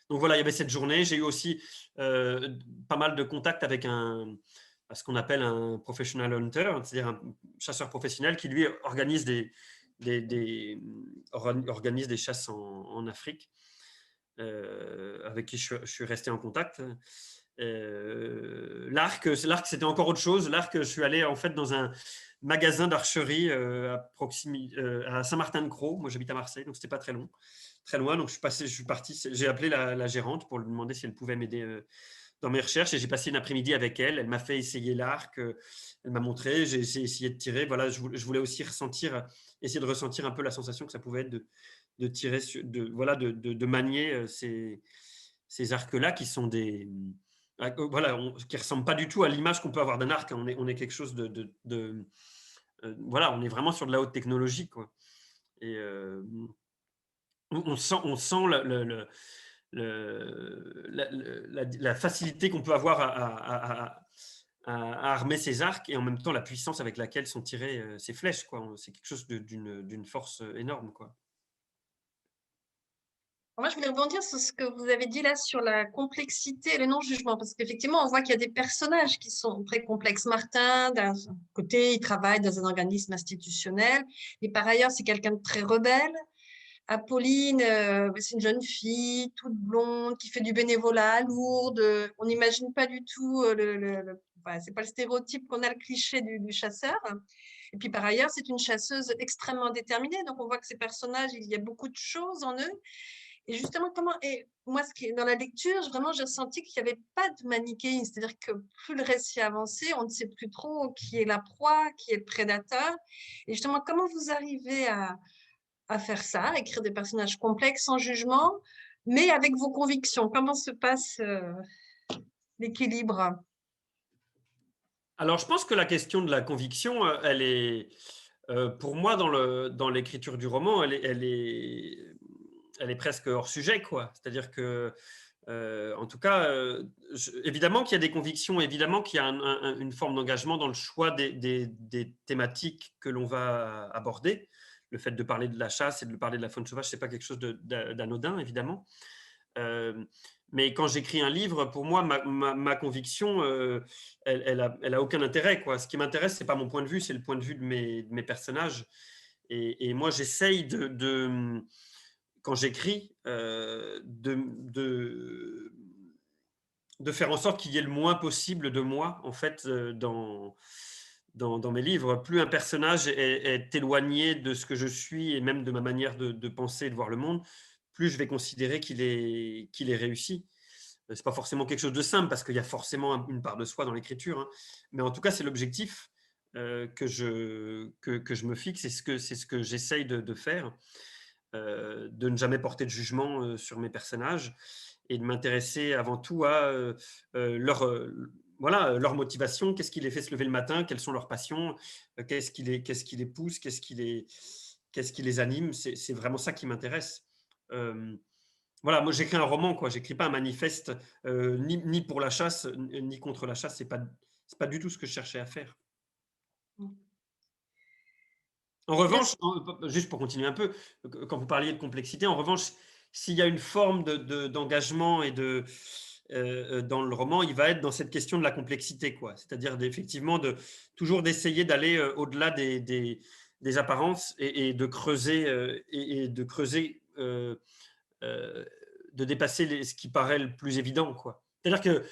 Donc voilà, il y avait cette journée. J'ai eu aussi pas mal de contacts avec ce qu'on appelle un professional hunter, c'est-à-dire un chasseur professionnel qui, lui, organise organise des chasses en Afrique, avec qui je suis resté en contact. L'arc, c'était encore autre chose. L'arc, je suis allé en fait dans un magasin d'archerie à Saint-Martin-de-Crau. Moi, j'habite à Marseille, donc c'était pas très loin. Donc je suis parti. J'ai appelé la gérante pour lui demander si elle pouvait m'aider dans mes recherches, et j'ai passé une après-midi avec elle. Elle m'a fait essayer l'arc, elle m'a montré, j'ai essayé de tirer. Voilà, je voulais aussi essayer de ressentir un peu la sensation que ça pouvait être de tirer, de manier ces arcs-là, qui sont qui ressemblent pas du tout à l'image qu'on peut avoir d'un arc. On est quelque chose voilà, on est vraiment sur de la haute technologie, quoi. Et on sent la facilité qu'on peut avoir à armer ses arcs et en même temps la puissance avec laquelle sont tirées ces flèches, quoi. C'est quelque chose d'une force énorme, quoi. Moi, je voulais rebondir sur ce que vous avez dit là sur la complexité et le non-jugement, parce qu'effectivement, on voit qu'il y a des personnages qui sont très complexes. Martin, d'un côté, il travaille dans un organisme institutionnel, et par ailleurs, c'est quelqu'un de très rebelle. Apolline, c'est une jeune fille, toute blonde, qui fait du bénévolat à Lourdes. On n'imagine pas du tout enfin, c'est pas le stéréotype qu'on a, le cliché du chasseur. Et puis par ailleurs, c'est une chasseuse extrêmement déterminée. Donc on voit que ces personnages, il y a beaucoup de choses en eux. Et justement, et moi, ce qui est dans la lecture, vraiment, j'ai ressenti qu'il n'y avait pas de manichéisme. C'est-à-dire que plus le récit avançait, on ne sait plus trop qui est la proie, qui est le prédateur. Et justement, comment vous arrivez à faire ça, à écrire des personnages complexes sans jugement, mais avec vos convictions? Comment se passe l'équilibre? Alors, je pense que la question de la conviction, elle est, pour moi, dans l'écriture du roman, elle est presque hors sujet, quoi. C'est-à-dire que, en tout cas, évidemment qu'il y a des convictions, évidemment qu'il y a une forme d'engagement dans le choix des thématiques que l'on va aborder. Le fait de parler de la chasse et de parler de la faune sauvage, c'est pas quelque chose d'anodin, évidemment. Mais quand j'écris un livre, pour moi, ma conviction, elle a aucun intérêt, quoi. Ce qui m'intéresse, c'est pas mon point de vue, c'est le point de vue de mes personnages. Et moi, j'essaye quand j'écris, de faire en sorte qu'il y ait le moins possible de moi, en fait, dans mes livres. Plus un personnage est éloigné de ce que je suis et même de ma manière de penser et de voir le monde, plus je vais considérer qu'il est réussi. C'est pas forcément quelque chose de simple parce qu'il y a forcément une part de soi dans l'écriture, hein. Mais en tout cas, c'est l'objectif que je me fixe et c'est ce que j'essaye de faire, de ne jamais porter de jugement sur mes personnages et de m'intéresser avant tout à leur motivation, qu'est-ce qui les fait se lever le matin, quelles sont leurs passions, qu'est-ce qui les pousse, qu'est-ce qui les anime. C'est vraiment ça qui m'intéresse. Voilà, moi j'écris un roman, quoi. J'écris pas un manifeste ni pour la chasse ni contre la chasse. C'est pas du tout ce que je cherchais à faire. En revanche, juste pour continuer un peu, quand vous parliez de complexité, en revanche, s'il y a une forme d'engagement et dans le roman, il va être dans cette question de la complexité, quoi. C'est-à-dire effectivement toujours d'essayer d'aller au-delà des apparences et de creuser de dépasser ce qui paraît le plus évident, quoi. C'est-à-dire que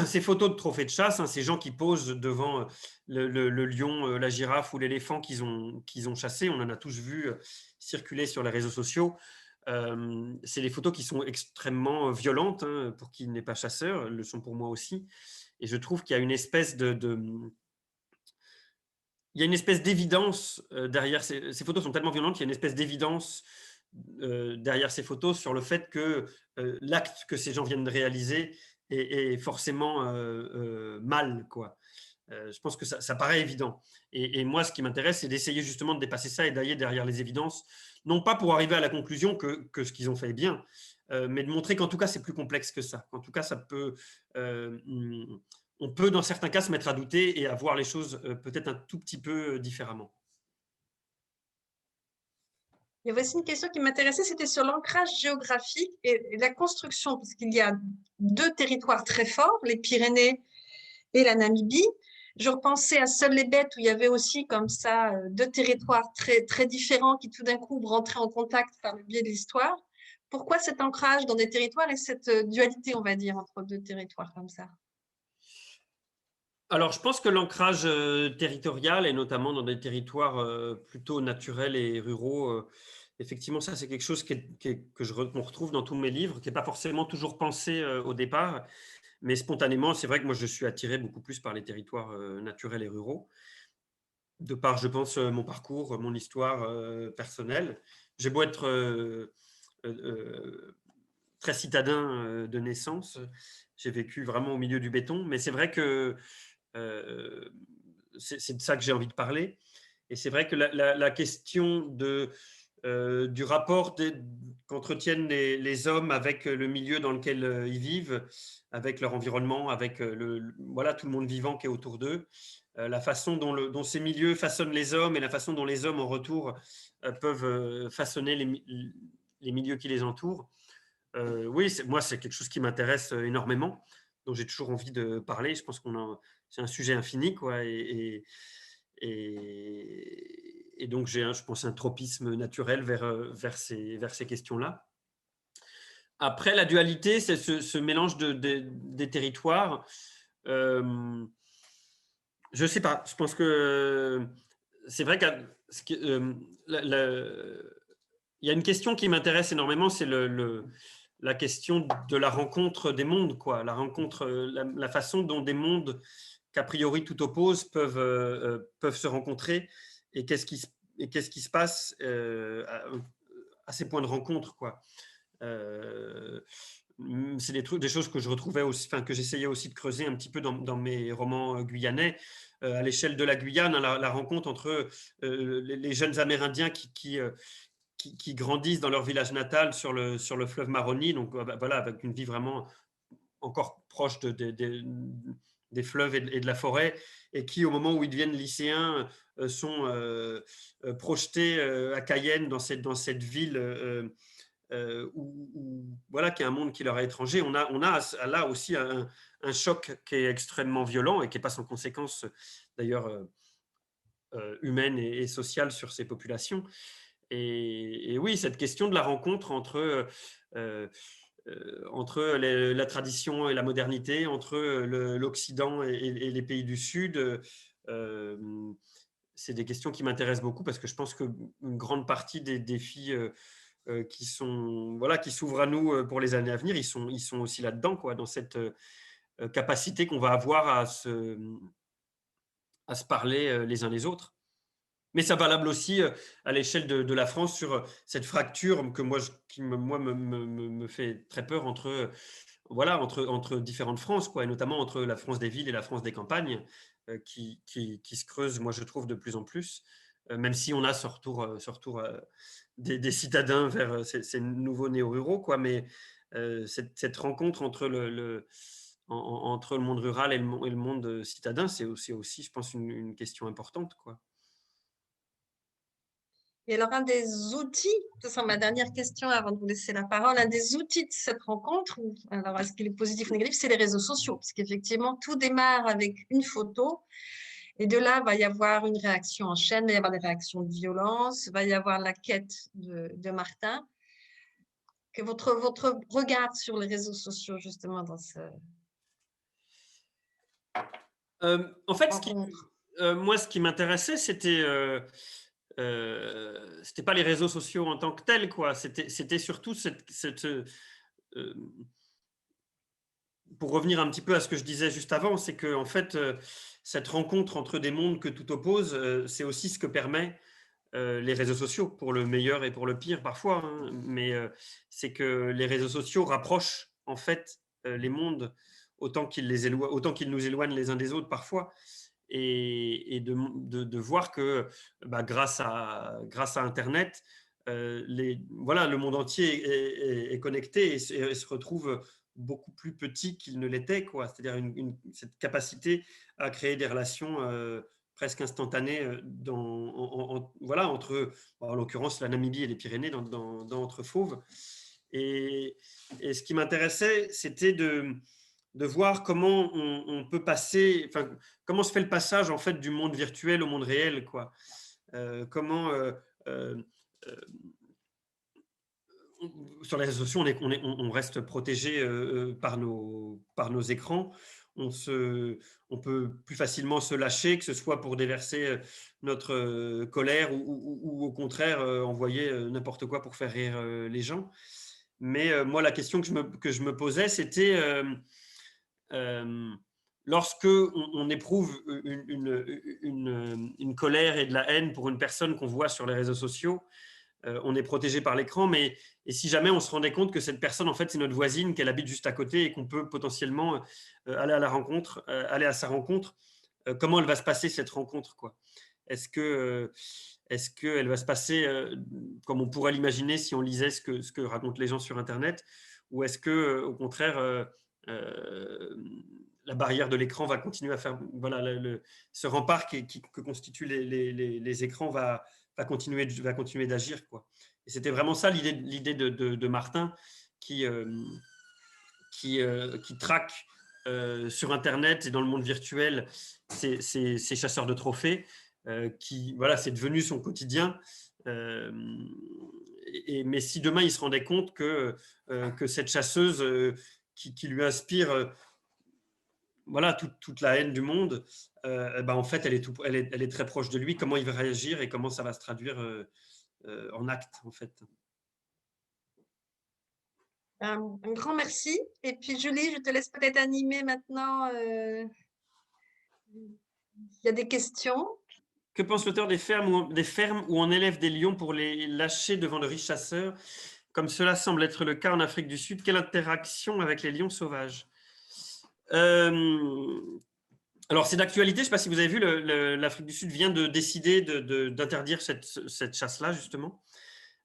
ces photos de trophées de chasse, hein, ces gens qui posent devant le lion, la girafe ou l'éléphant qu'ils ont chassé, on en a tous vu circuler sur les réseaux sociaux. C'est des photos qui sont extrêmement violentes, hein, pour qui n'est pas chasseur, elles le sont pour moi aussi. Et je trouve qu'il y a une espèce il y a une espèce d'évidence derrière ces photos sont tellement violentes qu'il y a une espèce d'évidence derrière ces photos sur le fait que l'acte que ces gens viennent de réaliser est forcément mal, quoi. Je pense que ça paraît évident. Et moi, ce qui m'intéresse, c'est d'essayer justement de dépasser ça et d'aller derrière les évidences, non pas pour arriver à la conclusion que ce qu'ils ont fait est bien, mais de montrer qu'en tout cas, c'est plus complexe que ça. En tout cas, on peut, dans certains cas, se mettre à douter et à voir les choses peut-être un tout petit peu différemment. Il y avait aussi une question qui m'intéressait, c'était sur l'ancrage géographique et la construction, parce qu'il y a deux territoires très forts, les Pyrénées et la Namibie. Je repensais à Seules les bêtes, où il y avait aussi comme ça deux territoires très, très différents qui tout d'un coup rentraient en contact par le biais de l'histoire. Pourquoi cet ancrage dans des territoires et cette dualité, on va dire, entre deux territoires comme ça? Alors, je pense que l'ancrage territorial, et notamment dans des territoires plutôt naturels et ruraux, effectivement, ça, c'est quelque chose qu'on retrouve dans tous mes livres, qui n'est pas forcément toujours pensé au départ, mais spontanément, c'est vrai que moi, je suis attiré beaucoup plus par les territoires naturels et ruraux, de par, je pense, mon parcours, mon histoire personnelle. J'ai beau être très citadin de naissance, j'ai vécu vraiment au milieu du béton, mais c'est vrai que c'est de ça que j'ai envie de parler. Et c'est vrai que la question du rapport qu'entretiennent les hommes avec le milieu dans lequel ils vivent, avec leur environnement, avec voilà, tout le monde vivant qui est autour d'eux, la façon dont ces milieux façonnent les hommes et la façon dont les hommes en retour peuvent façonner les milieux qui les entourent. Oui, moi, c'est quelque chose qui m'intéresse énormément, dont j'ai toujours envie de parler. Je pense c'est un sujet infini, quoi, et donc j'ai, je pense, un tropisme naturel vers ces questions-là. Après, la dualité, c'est ce mélange des territoires. Je ne sais pas. Je pense que c'est vrai qu'il y a une question qui m'intéresse énormément, c'est la question de la rencontre des mondes, quoi. La façon dont des mondes qu'a priori tout oppose peuvent se rencontrer, et qu'est-ce qui se passe à ces points de rencontre, quoi. C'est des choses que je retrouvais aussi, enfin, que j'essayais aussi de creuser un petit peu dans mes romans guyanais, à l'échelle de la Guyane, la rencontre entre les jeunes Amérindiens qui grandissent dans leur village natal sur le fleuve Maroni, donc voilà, avec une vie vraiment encore proche des fleuves et de la forêt, et qui, au moment où ils deviennent lycéens, sont projetés à Cayenne, dans cette ville voilà, qui est un monde qui leur est étranger. On a là aussi un choc qui est extrêmement violent et qui n'est pas sans conséquences, d'ailleurs, humaines et sociales sur ces populations. Et oui, cette question de la rencontre entre la tradition et la modernité, entre l'Occident et les pays du Sud, c'est des questions qui m'intéressent beaucoup, parce que je pense qu'une grande partie des défis qui s'ouvrent à nous pour les années à venir, ils sont aussi là-dedans, quoi, dans cette capacité qu'on va avoir à se parler les uns les autres. Mais c'est valable aussi à l'échelle de la France, sur cette fracture qui me fait très peur entre différentes France, quoi, et notamment entre la France des villes et la France des campagnes, qui se creuse, moi, je trouve, de plus en plus, même si on a ce retour des citadins vers ces nouveaux néo-ruraux, quoi, mais cette rencontre entre entre le monde rural et le monde citadin, c'est aussi, je pense, une question importante, quoi. Et alors, un des outils, ce sera ma dernière question avant de vous laisser la parole, un des outils de cette rencontre, alors est-ce qu'il est positif ou négatif, c'est les réseaux sociaux, parce qu'effectivement, tout démarre avec une photo, et de là, il va y avoir une réaction en chaîne, il va y avoir des réactions de violence, il va y avoir la quête de Martin. Votre regard sur les réseaux sociaux, justement, dans ce... En fait, moi, ce qui m'intéressait, c'était pas les réseaux sociaux en tant que tels, quoi. C'était surtout pour revenir un petit peu à ce que je disais juste avant, c'est que, en fait, cette rencontre entre des mondes que tout oppose, c'est aussi ce que permet les réseaux sociaux, pour le meilleur et pour le pire parfois, hein. Mais c'est que les réseaux sociaux rapprochent, en fait, les mondes autant qu'ils nous éloignent les uns des autres parfois. Et de voir que grâce à Internet, le monde entier est connecté et se retrouve beaucoup plus petit qu'il ne l'était, quoi. C'est-à-dire cette capacité à créer des relations presque instantanées entre, en l'occurrence, la Namibie et les Pyrénées, entre fauves. Et ce qui m'intéressait, c'était de voir comment on peut passer, enfin, comment se fait le passage, en fait, du monde virtuel au monde réel, quoi. Comment sur les réseaux sociaux, on reste protégé par nos écrans. On peut plus facilement se lâcher, que ce soit pour déverser notre colère ou au contraire envoyer n'importe quoi pour faire rire les gens. Mais moi, la question que je me posais, c'était lorsque on éprouve une colère et de la haine pour une personne qu'on voit sur les réseaux sociaux, on est protégé par l'écran, et si jamais on se rendait compte que cette personne, en fait, c'est notre voisine, qu'elle habite juste à côté et qu'on peut potentiellement aller à sa rencontre, comment elle va se passer, cette rencontre, quoi. est-ce qu'elle va se passer comme on pourrait l'imaginer si on lisait ce que racontent les gens sur Internet, ou est-ce que au contraire la barrière de l'écran va continuer à faire, voilà, ce rempart que constituent les écrans va continuer d'agir, quoi. Et c'était vraiment ça l'idée de Martin qui traque sur Internet et dans le monde virtuel ces chasseurs de trophées, voilà, c'est devenu son quotidien. Mais si demain il se rendait compte que cette chasseuse qui lui inspire voilà, toute la haine du monde, en fait, elle est très proche de lui. Comment il va réagir et comment ça va se traduire en acte, en fait. Un grand merci. Et puis, Julie, je te laisse peut-être animer maintenant. Il y a des questions. Que pense l'auteur des fermes où on élève des lions pour les lâcher devant de riches chasseurs, comme cela semble être le cas en Afrique du Sud? Quelle interaction avec les lions sauvages? Alors, c'est d'actualité. Je ne sais pas si vous avez vu, l'Afrique du Sud vient de décider d'interdire cette chasse-là, justement.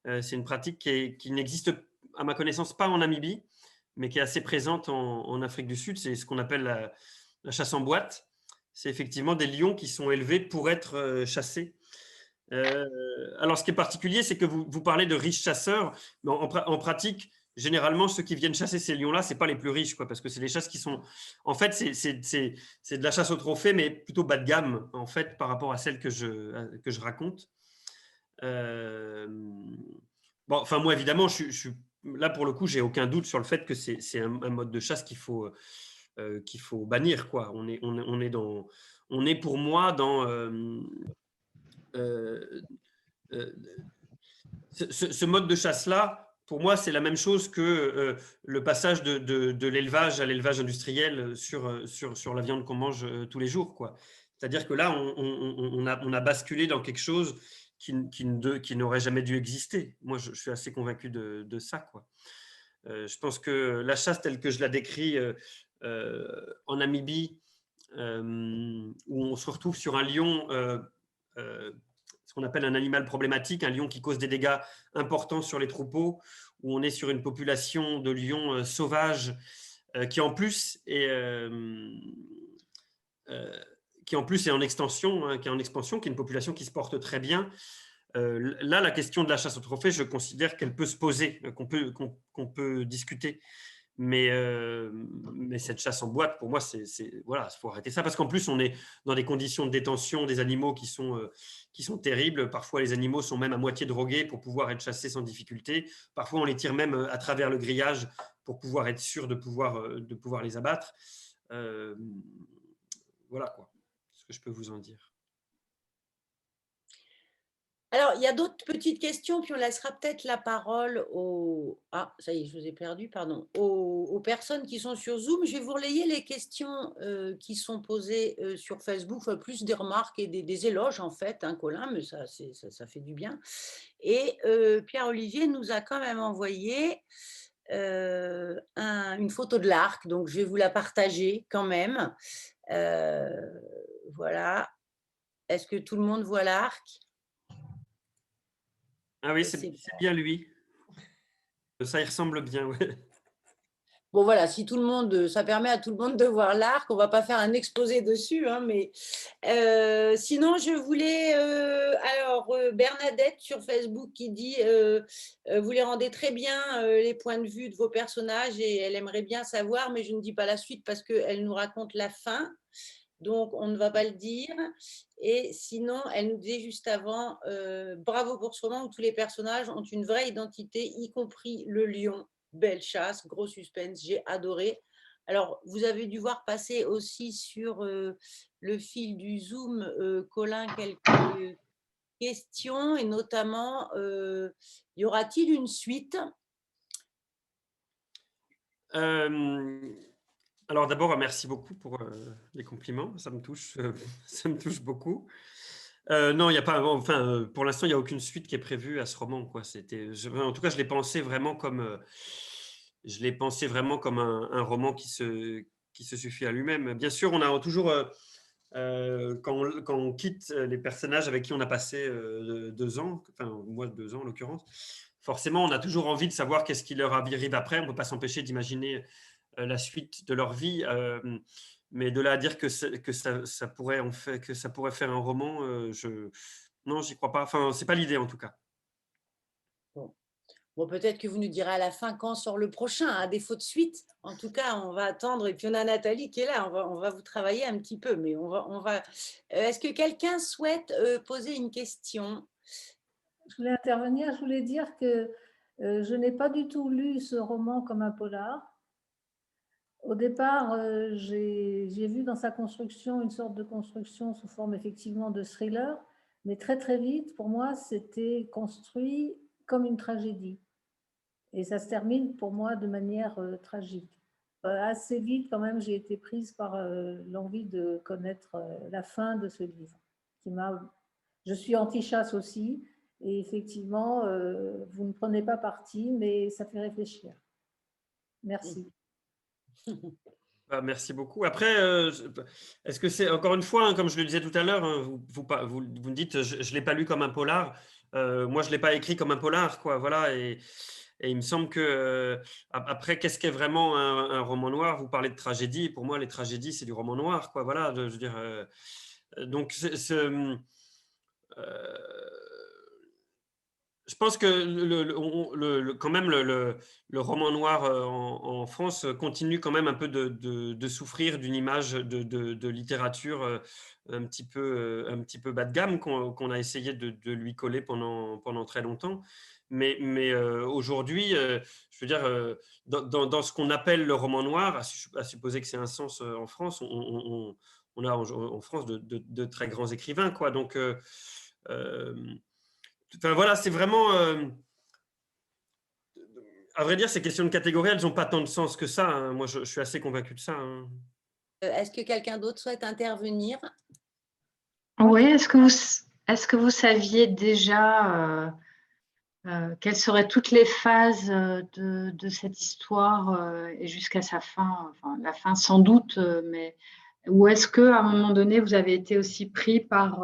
C'est une pratique qui n'existe, à ma connaissance, pas en Namibie, mais qui est assez présente en Afrique du Sud. C'est ce qu'on appelle la chasse en boîte. C'est effectivement des lions qui sont élevés pour être chassés. Alors, ce qui est particulier, c'est que vous parlez de riches chasseurs, mais en pratique, généralement, ceux qui viennent chasser ces lions-là, ce n'est pas les plus riches, quoi, parce que c'est des chasses qui sont… En fait, c'est de la chasse au trophée, mais plutôt bas de gamme, en fait, par rapport à celle que je raconte. Enfin, moi, évidemment, là, pour le coup, j'ai aucun doute sur le fait que c'est un mode de chasse qu'il faut bannir, quoi. On est pour moi dans… ce mode de chasse-là, pour moi, c'est la même chose que le passage de l'élevage à l'élevage industriel sur la viande qu'on mange tous les jours, quoi. C'est-à-dire que là, on a basculé dans quelque chose qui n'aurait jamais dû exister. Moi, je suis assez convaincu de ça, quoi. Je pense que la chasse telle que je la décris en Namibie, où on se retrouve sur un lion, ce qu'on appelle un animal problématique, un lion qui cause des dégâts importants sur les troupeaux, où on est sur une population de lions sauvages qui en plus est en extension, qui est une population qui se porte très bien. Là, la question de la chasse au trophée, je considère qu'elle peut se poser, qu'on peut discuter. Mais cette chasse en boîte, pour moi, voilà, il faut arrêter ça, parce qu'en plus, on est dans des conditions de détention des animaux qui sont terribles. Parfois, les animaux sont même à moitié drogués pour pouvoir être chassés sans difficulté. Parfois, on les tire même à travers le grillage pour pouvoir être sûr de pouvoir les abattre. Voilà, quoi, ce que je peux vous en dire. Alors, il y a d'autres petites questions, puis on laissera peut-être la parole Ah, ça y est, je vous ai perdu, pardon. Aux personnes qui sont sur Zoom. Je vais vous relayer les questions qui sont posées sur Facebook, enfin, plus des remarques et des éloges, en fait, hein, Colin, mais ça fait du bien. Et Pierre-Olivier nous a quand même envoyé une photo de l'arc, donc je vais vous la partager quand même. Voilà. Est-ce que tout le monde voit l'arc ? Ah oui, c'est bien lui. Ça y ressemble bien, ouais. Bon, voilà, si tout le monde, ça permet à tout le monde de voir l'arc, on ne va pas faire un exposé dessus, hein, mais sinon, je voulais… Bernadette sur Facebook qui dit vous les rendez très bien, les points de vue de vos personnages, et elle aimerait bien savoir, mais je ne dis pas la suite parce qu'elle nous raconte la fin. Donc, on ne va pas le dire. Et sinon, elle nous disait juste avant, bravo pour ce roman où tous les personnages ont une vraie identité, y compris le lion. Belle chasse, gros suspense, j'ai adoré. Alors, vous avez dû voir passer aussi sur le fil du Zoom, Colin, quelques questions, et notamment, y aura-t-il une suite ? Alors d'abord, merci beaucoup pour les compliments, ça me touche beaucoup. Non, il n'y a pas, enfin, pour l'instant, il n'y a aucune suite qui est prévue à ce roman, quoi. En tout cas, je l'ai pensé vraiment comme un roman qui se suffit à lui-même. Bien sûr, on a toujours quand on quitte les personnages avec qui on a passé 2 ans, enfin moi 2 ans en l'occurrence, forcément on a toujours envie de savoir qu'est-ce qui leur arrive après. On ne peut pas s'empêcher d'imaginer la suite de leur vie, mais de là à dire que ça pourrait que ça pourrait faire un roman, non, j'y crois pas. Enfin, c'est pas l'idée en tout cas. Bon. Bon, peut-être que vous nous direz à la fin quand sort le prochain, à défaut de suite. En tout cas, on va attendre. Et puis, on a Nathalie qui est là. On va vous travailler un petit peu. Mais on va... Est-ce que quelqu'un souhaite poser une question? Je voulais intervenir. Je voulais dire que je n'ai pas du tout lu ce roman comme un polar. Au départ, j'ai vu dans sa construction une sorte de construction sous forme effectivement de thriller. Mais très, très vite, pour moi, c'était construit comme une tragédie. Et ça se termine pour moi de manière tragique. Assez vite, quand même, j'ai été prise par l'envie de connaître la fin de ce livre. Je suis anti-chasse aussi, et effectivement, vous ne prenez pas parti, mais ça fait réfléchir. Merci. Merci beaucoup. Après, est-ce que c'est, encore une fois, hein, comme je le disais tout à l'heure, hein, vous me dites, je ne l'ai pas lu comme un polar. Moi, je ne l'ai pas écrit comme un polar, quoi. Voilà. Et il me semble que, après, qu'est-ce qu'est vraiment un roman noir? Vous parlez de tragédie. Pour moi, les tragédies, c'est du roman noir, quoi. Voilà. Je veux dire, donc, je pense que quand même le roman noir en France continue quand même un peu de souffrir d'une image de littérature un petit peu bas de gamme qu'on a essayé de lui coller pendant très longtemps. Mais aujourd'hui, je veux dire, dans ce qu'on appelle le roman noir, à supposer que c'est un sens en France, on a en France de très grands écrivains, quoi. Donc, enfin, voilà, c'est vraiment. À vrai dire, ces questions de catégorie, elles n'ont pas tant de sens que ça, hein. Moi, je suis assez convaincu de ça, hein. Est-ce que quelqu'un d'autre souhaite intervenir? Oui, est-ce que vous saviez déjà quelles seraient toutes les phases de cette histoire et jusqu'à sa fin, enfin la fin sans doute, mais ou est-ce qu'à un moment donné, vous avez été aussi pris par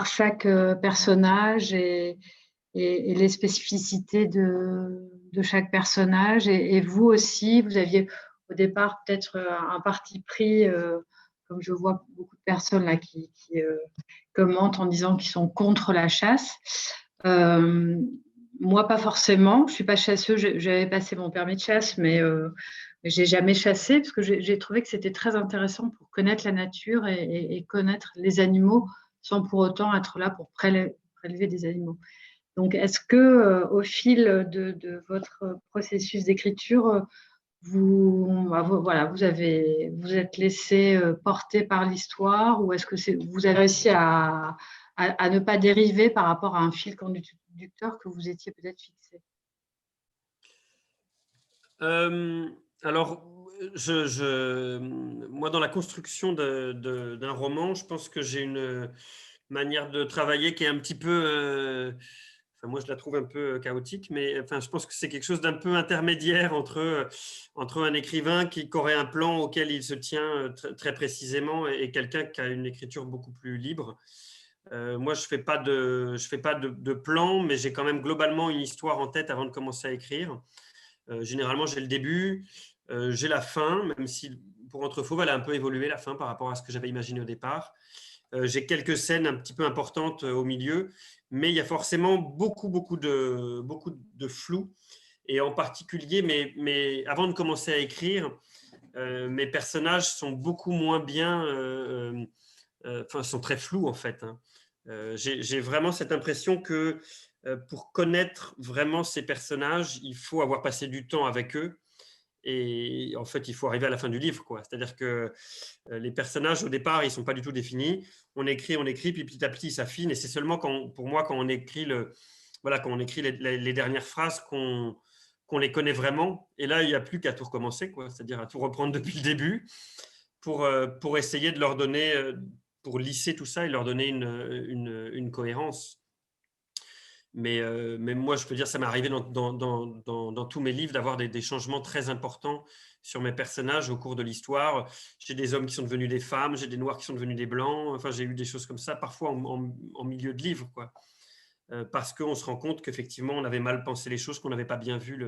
chaque personnage et les spécificités de chaque personnage et vous aussi, vous aviez au départ peut-être un parti pris, comme je vois beaucoup de personnes là qui commentent en disant qu'ils sont contre la chasse. Moi, pas forcément. Je suis pas chasseuse. J'avais passé mon permis de chasse, mais j'ai jamais chassé parce que j'ai trouvé que c'était très intéressant pour connaître la nature et connaître les animaux sans pour autant être là pour prélever des animaux. Donc, est-ce que au fil de votre processus d'écriture, vous êtes laissé porter par l'histoire ou est-ce que vous avez réussi à ne pas dériver par rapport à un fil conducteur que vous étiez peut-être fixé? Alors, moi, dans la construction d'un roman, je pense que j'ai une manière de travailler qui est un petit peu, enfin, moi je la trouve un peu chaotique, mais enfin, je pense que c'est quelque chose d'un peu intermédiaire entre un écrivain qui aurait un plan auquel il se tient très précisément et quelqu'un qui a une écriture beaucoup plus libre. Moi, je fais pas de plan, mais j'ai quand même globalement une histoire en tête avant de commencer à écrire. Généralement, j'ai le début, j'ai la fin, même si pour Entre Fauves, elle a un peu évolué la fin par rapport à ce que j'avais imaginé au départ. J'ai quelques scènes un petit peu importantes au milieu, mais il y a forcément beaucoup de flou. Et en particulier, mais avant de commencer à écrire, mes personnages sont beaucoup moins bien, enfin, sont très flous en fait, hein. J'ai vraiment cette impression que pour connaître vraiment ces personnages, il faut avoir passé du temps avec eux. Et en fait, il faut arriver à la fin du livre, quoi. C'est-à-dire que les personnages, au départ, ils ne sont pas du tout définis. On écrit, puis petit à petit, ils s'affinent. Et c'est seulement, pour moi, quand on écrit, quand on écrit les dernières phrases qu'on les connaît vraiment. Et là, il n'y a plus qu'à tout recommencer, quoi. C'est-à-dire à tout reprendre depuis le début pour essayer de leur donner, pour lisser tout ça et leur donner une cohérence. mais moi, je peux dire, ça m'est arrivé dans tous mes livres d'avoir des changements très importants sur mes personnages au cours de l'histoire. J'ai des hommes qui sont devenus des femmes, j'ai des noirs qui sont devenus des blancs. Enfin, j'ai eu des choses comme ça, parfois en milieu de livre, quoi. Parce qu'on se rend compte qu'effectivement, on avait mal pensé les choses, qu'on n'avait pas bien vu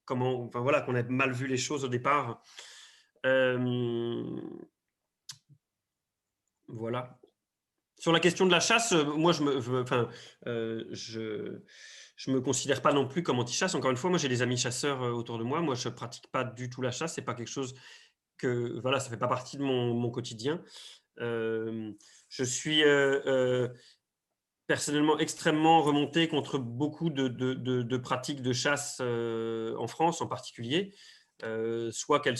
enfin voilà, qu'on avait mal vu les choses au départ. Voilà. Sur la question de la chasse, moi, je me considère pas non plus comme anti-chasse. Encore une fois, moi, j'ai des amis chasseurs autour de moi. Moi, je pratique pas du tout la chasse. C'est pas quelque chose que, voilà, ça fait pas partie de mon quotidien. Je suis personnellement extrêmement remonté contre beaucoup de pratiques de chasse en France en particulier, soit qu'elles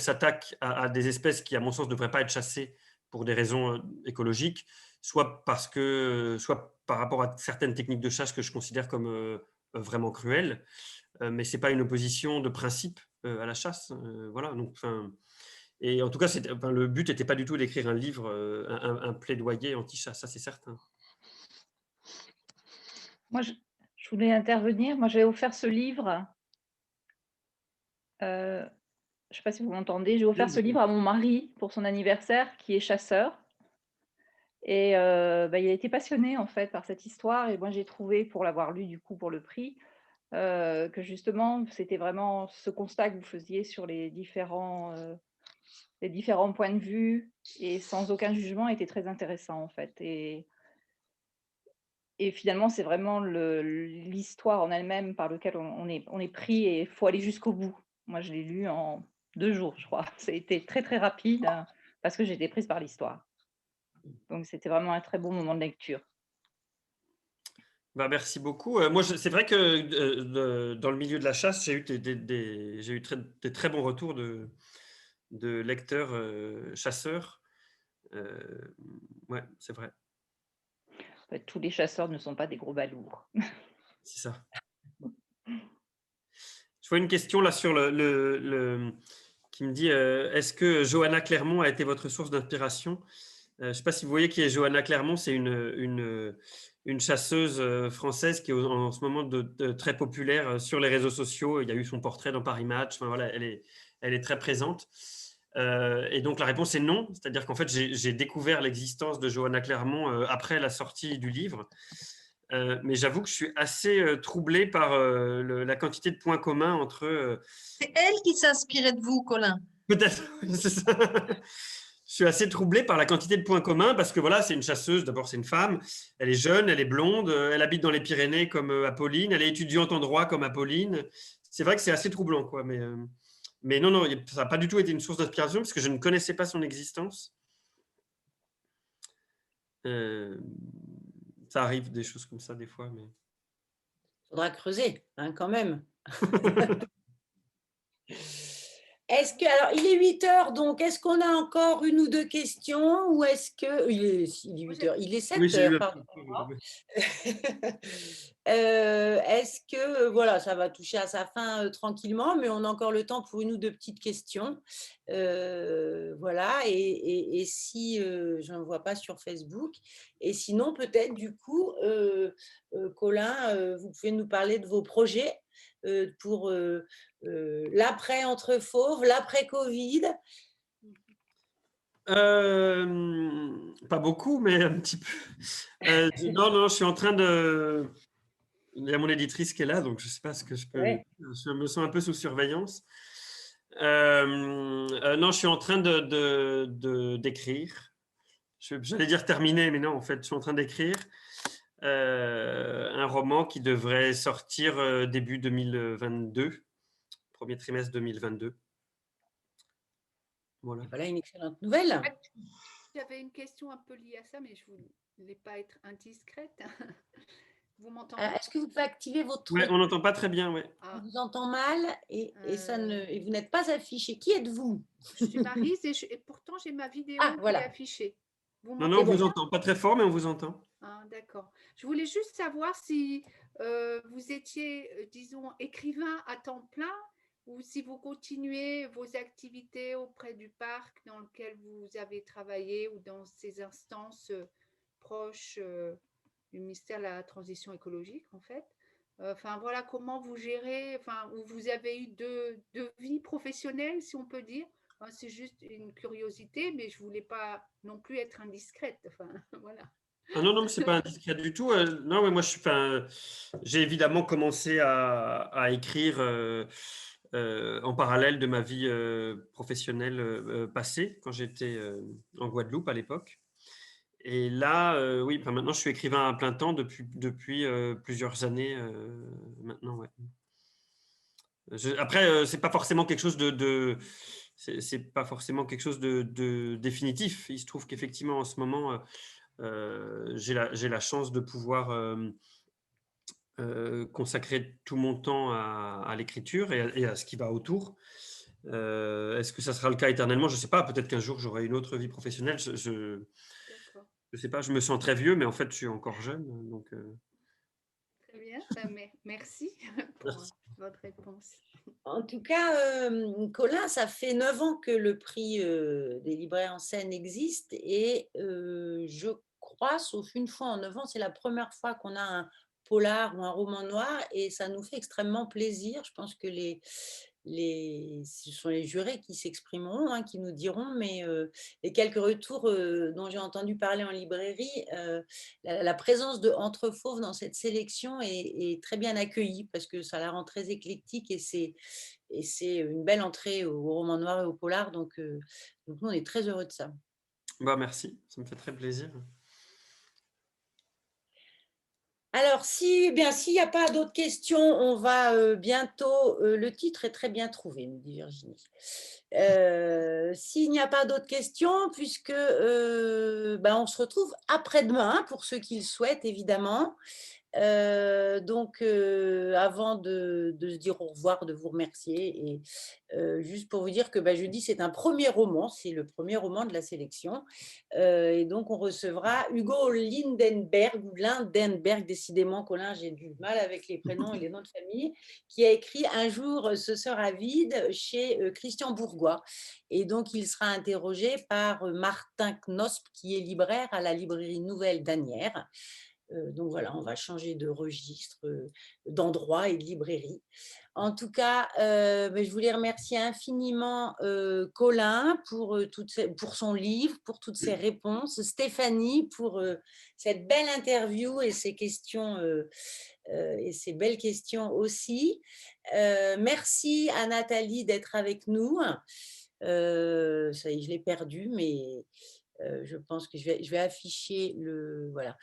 s'attaquent à des espèces qui, à mon sens, ne devraient pas être chassées pour des raisons écologiques, soit par rapport à certaines techniques de chasse que je considère comme vraiment cruelles. Mais ce n'est pas une opposition de principe à la chasse. Voilà, donc, et en tout cas, le but n'était pas du tout d'écrire un livre, un plaidoyer anti-chasse, ça c'est certain. Moi, je voulais intervenir. Moi, j'avais offert ce livre. Je ne sais pas si vous m'entendez. J'ai offert ce livre à mon mari pour son anniversaire, qui est chasseur. Et il a été passionné en fait par cette histoire. Et moi, j'ai trouvé, pour l'avoir lu du coup pour le prix, que justement, c'était vraiment ce constat que vous faisiez sur les différents points de vue et sans aucun jugement était très intéressant en fait. Et finalement, c'est vraiment l'histoire en elle-même par laquelle on est pris et il faut aller jusqu'au bout. Moi, je l'ai lu en 2 jours, je crois. Ça a été très, très rapide parce que j'étais prise par l'histoire. Donc, c'était vraiment un très bon moment de lecture. Bah, merci beaucoup. Moi, c'est vrai que dans le milieu de la chasse, j'ai eu des très bons retours de lecteurs chasseurs. Ouais, c'est vrai. En fait, tous les chasseurs ne sont pas des gros balourds. C'est ça. Je vois une question là sur qui me dit est-ce que Johanna Clermont a été votre source d'inspiration? Je ne sais pas si vous voyez qui est Johanna Clermont, c'est une chasseuse française qui est en ce moment très populaire sur les réseaux sociaux. Il y a eu son portrait dans Paris Match. Enfin, voilà, elle est très présente. Et donc la réponse est non, c'est-à-dire qu'en fait j'ai découvert l'existence de Johanna Clermont après la sortie du livre. Mais j'avoue que je suis assez troublé par la quantité de points communs entre… C'est elle qui s'inspirait de vous, Colin. Peut-être, c'est ça. Je suis assez troublé par la quantité de points communs parce que voilà, c'est une chasseuse. D'abord, c'est une femme. Elle est jeune, elle est blonde, elle habite dans les Pyrénées comme Apolline. Elle est étudiante en droit comme Apolline. C'est vrai que c'est assez troublant, quoi. Mais non, ça n'a pas du tout été une source d'inspiration parce que je ne connaissais pas son existence. Ça arrive des choses comme ça des fois, mais… Faudra creuser, hein, quand même. Alors, il est 8h, donc est-ce qu'on a encore une ou deux questions ou est-ce que… Il est 8h, il est 7h, pardon. Est-ce que, voilà, ça va toucher à sa fin tranquillement, mais on a encore le temps pour une ou deux petites questions. Voilà, et si, je ne vois pas sur Facebook, et sinon peut-être du coup, Colin, vous pouvez nous parler de vos projets pour l'après entre fauves, l'après Covid. Pas beaucoup, mais un petit peu. Non, je suis en train de… Il y a mon éditrice qui est là, donc je ne sais pas ce que je peux… Ouais. Je me sens un peu sous surveillance. Non, je suis en train d'écrire. J'allais dire terminer, mais non, en fait, je suis en train d'écrire un roman qui devrait sortir début 2022, premier trimestre 2022. Voilà une excellente nouvelle. J'avais une question un peu liée à ça, mais je ne voulais pas être indiscrète. Vous m'entendez? Est-ce que vous pouvez activer votre… Ouais, on n'entend pas très bien, ouais. On vous entend mal et vous n'êtes pas affiché. Qui êtes-vous? Je suis Maryse et pourtant j'ai ma vidéo voilà. qui est affichée. Non, on vous entend pas très fort, mais on vous entend. Ah, d'accord. Je voulais juste savoir si vous étiez, disons, écrivain à temps plein ou si vous continuez vos activités auprès du parc dans lequel vous avez travaillé ou dans ces instances proche du ministère de la Transition écologique, en fait. Enfin, voilà, comment vous gérez, enfin, vous avez eu deux vies professionnelles, si on peut dire. Enfin, c'est juste une curiosité, mais je ne voulais pas non plus être indiscrète. Enfin, voilà. Ah non, non, mais ce n'est pas indiscret du tout. Non, mais moi, j'ai évidemment commencé à écrire en parallèle de ma vie professionnelle passée, quand j'étais en Guadeloupe à l'époque. Et là, oui, enfin, maintenant, je suis écrivain à plein temps depuis plusieurs années maintenant. Ouais. Après, c'est pas forcément quelque chose c'est pas forcément quelque chose de définitif. Il se trouve qu'effectivement, en ce moment, j'ai la chance de pouvoir consacrer tout mon temps à l'écriture et à ce qui va autour. Est-ce que ça sera le cas éternellement? Je ne sais pas. Peut-être qu'un jour, j'aurai une autre vie professionnelle. Je ne sais pas. Je me sens très vieux, mais en fait, je suis encore jeune. Donc, très bien. Merci pour votre réponse. En tout cas, Colin, ça fait 9 ans que le prix des libraires en scène existe et je crois, sauf une fois en 9 ans, c'est la première fois qu'on a un polar ou un roman noir et ça nous fait extrêmement plaisir. Je pense que ce sont les jurés qui s'exprimeront, hein, qui nous diront, mais les quelques retours dont j'ai entendu parler en librairie, la présence de Entre Fauves dans cette sélection est très bien accueillie parce que ça la rend très éclectique et c'est une belle entrée au roman noir et au polar. Donc nous, on est très heureux de ça. bah, merci, ça me fait très plaisir. Alors, s'il n'y a pas d'autres questions, on va bientôt… le titre est très bien trouvé, nous dit Virginie. S'il n'y a pas d'autres questions, puisque on se retrouve après-demain, pour ceux qui le souhaitent, évidemment. Donc, avant de se dire au revoir, de vous remercier, et juste pour vous dire que jeudi, c'est un premier roman, c'est le premier roman de la sélection. Et donc, on recevra Hugo Lindenberg, ou Lindenberg, décidément, Colin, j'ai du mal avec les prénoms et les noms de famille, qui a écrit Un jour, ce sera vide chez Christian Bourgois. Et donc, il sera interrogé par Martin Knosp, qui est libraire à la librairie Nouvelle d'Asnières. Donc voilà, on va changer de registre, d'endroit et de librairie. En tout cas, je voulais remercier infiniment Colin pour son livre, pour toutes ses réponses, Stéphanie pour cette belle interview et ses questions et ces belles questions aussi. Merci à Nathalie d'être avec nous. Ça y est, je l'ai perdu, mais je pense que je vais afficher le… Voilà.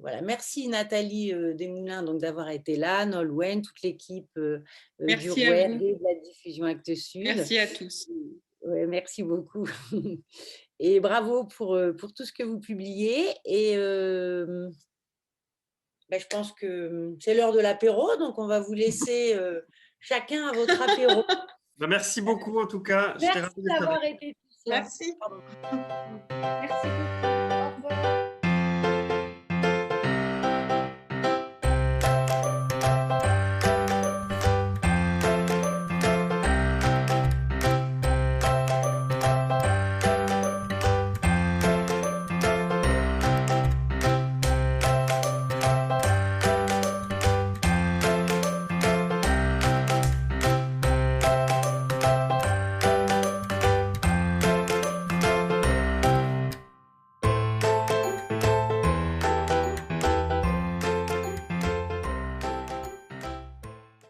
Voilà. Merci Nathalie Desmoulins d'avoir été là, Nolwenn, toute l'équipe du ROUERG et de la diffusion Actes Sud. Merci à tous. Ouais, merci beaucoup. Et bravo pour tout ce que vous publiez. Et je pense que c'est l'heure de l'apéro, donc on va vous laisser chacun à votre apéro. Merci beaucoup en tout cas. Merci d'avoir été tous là. Merci. Merci beaucoup.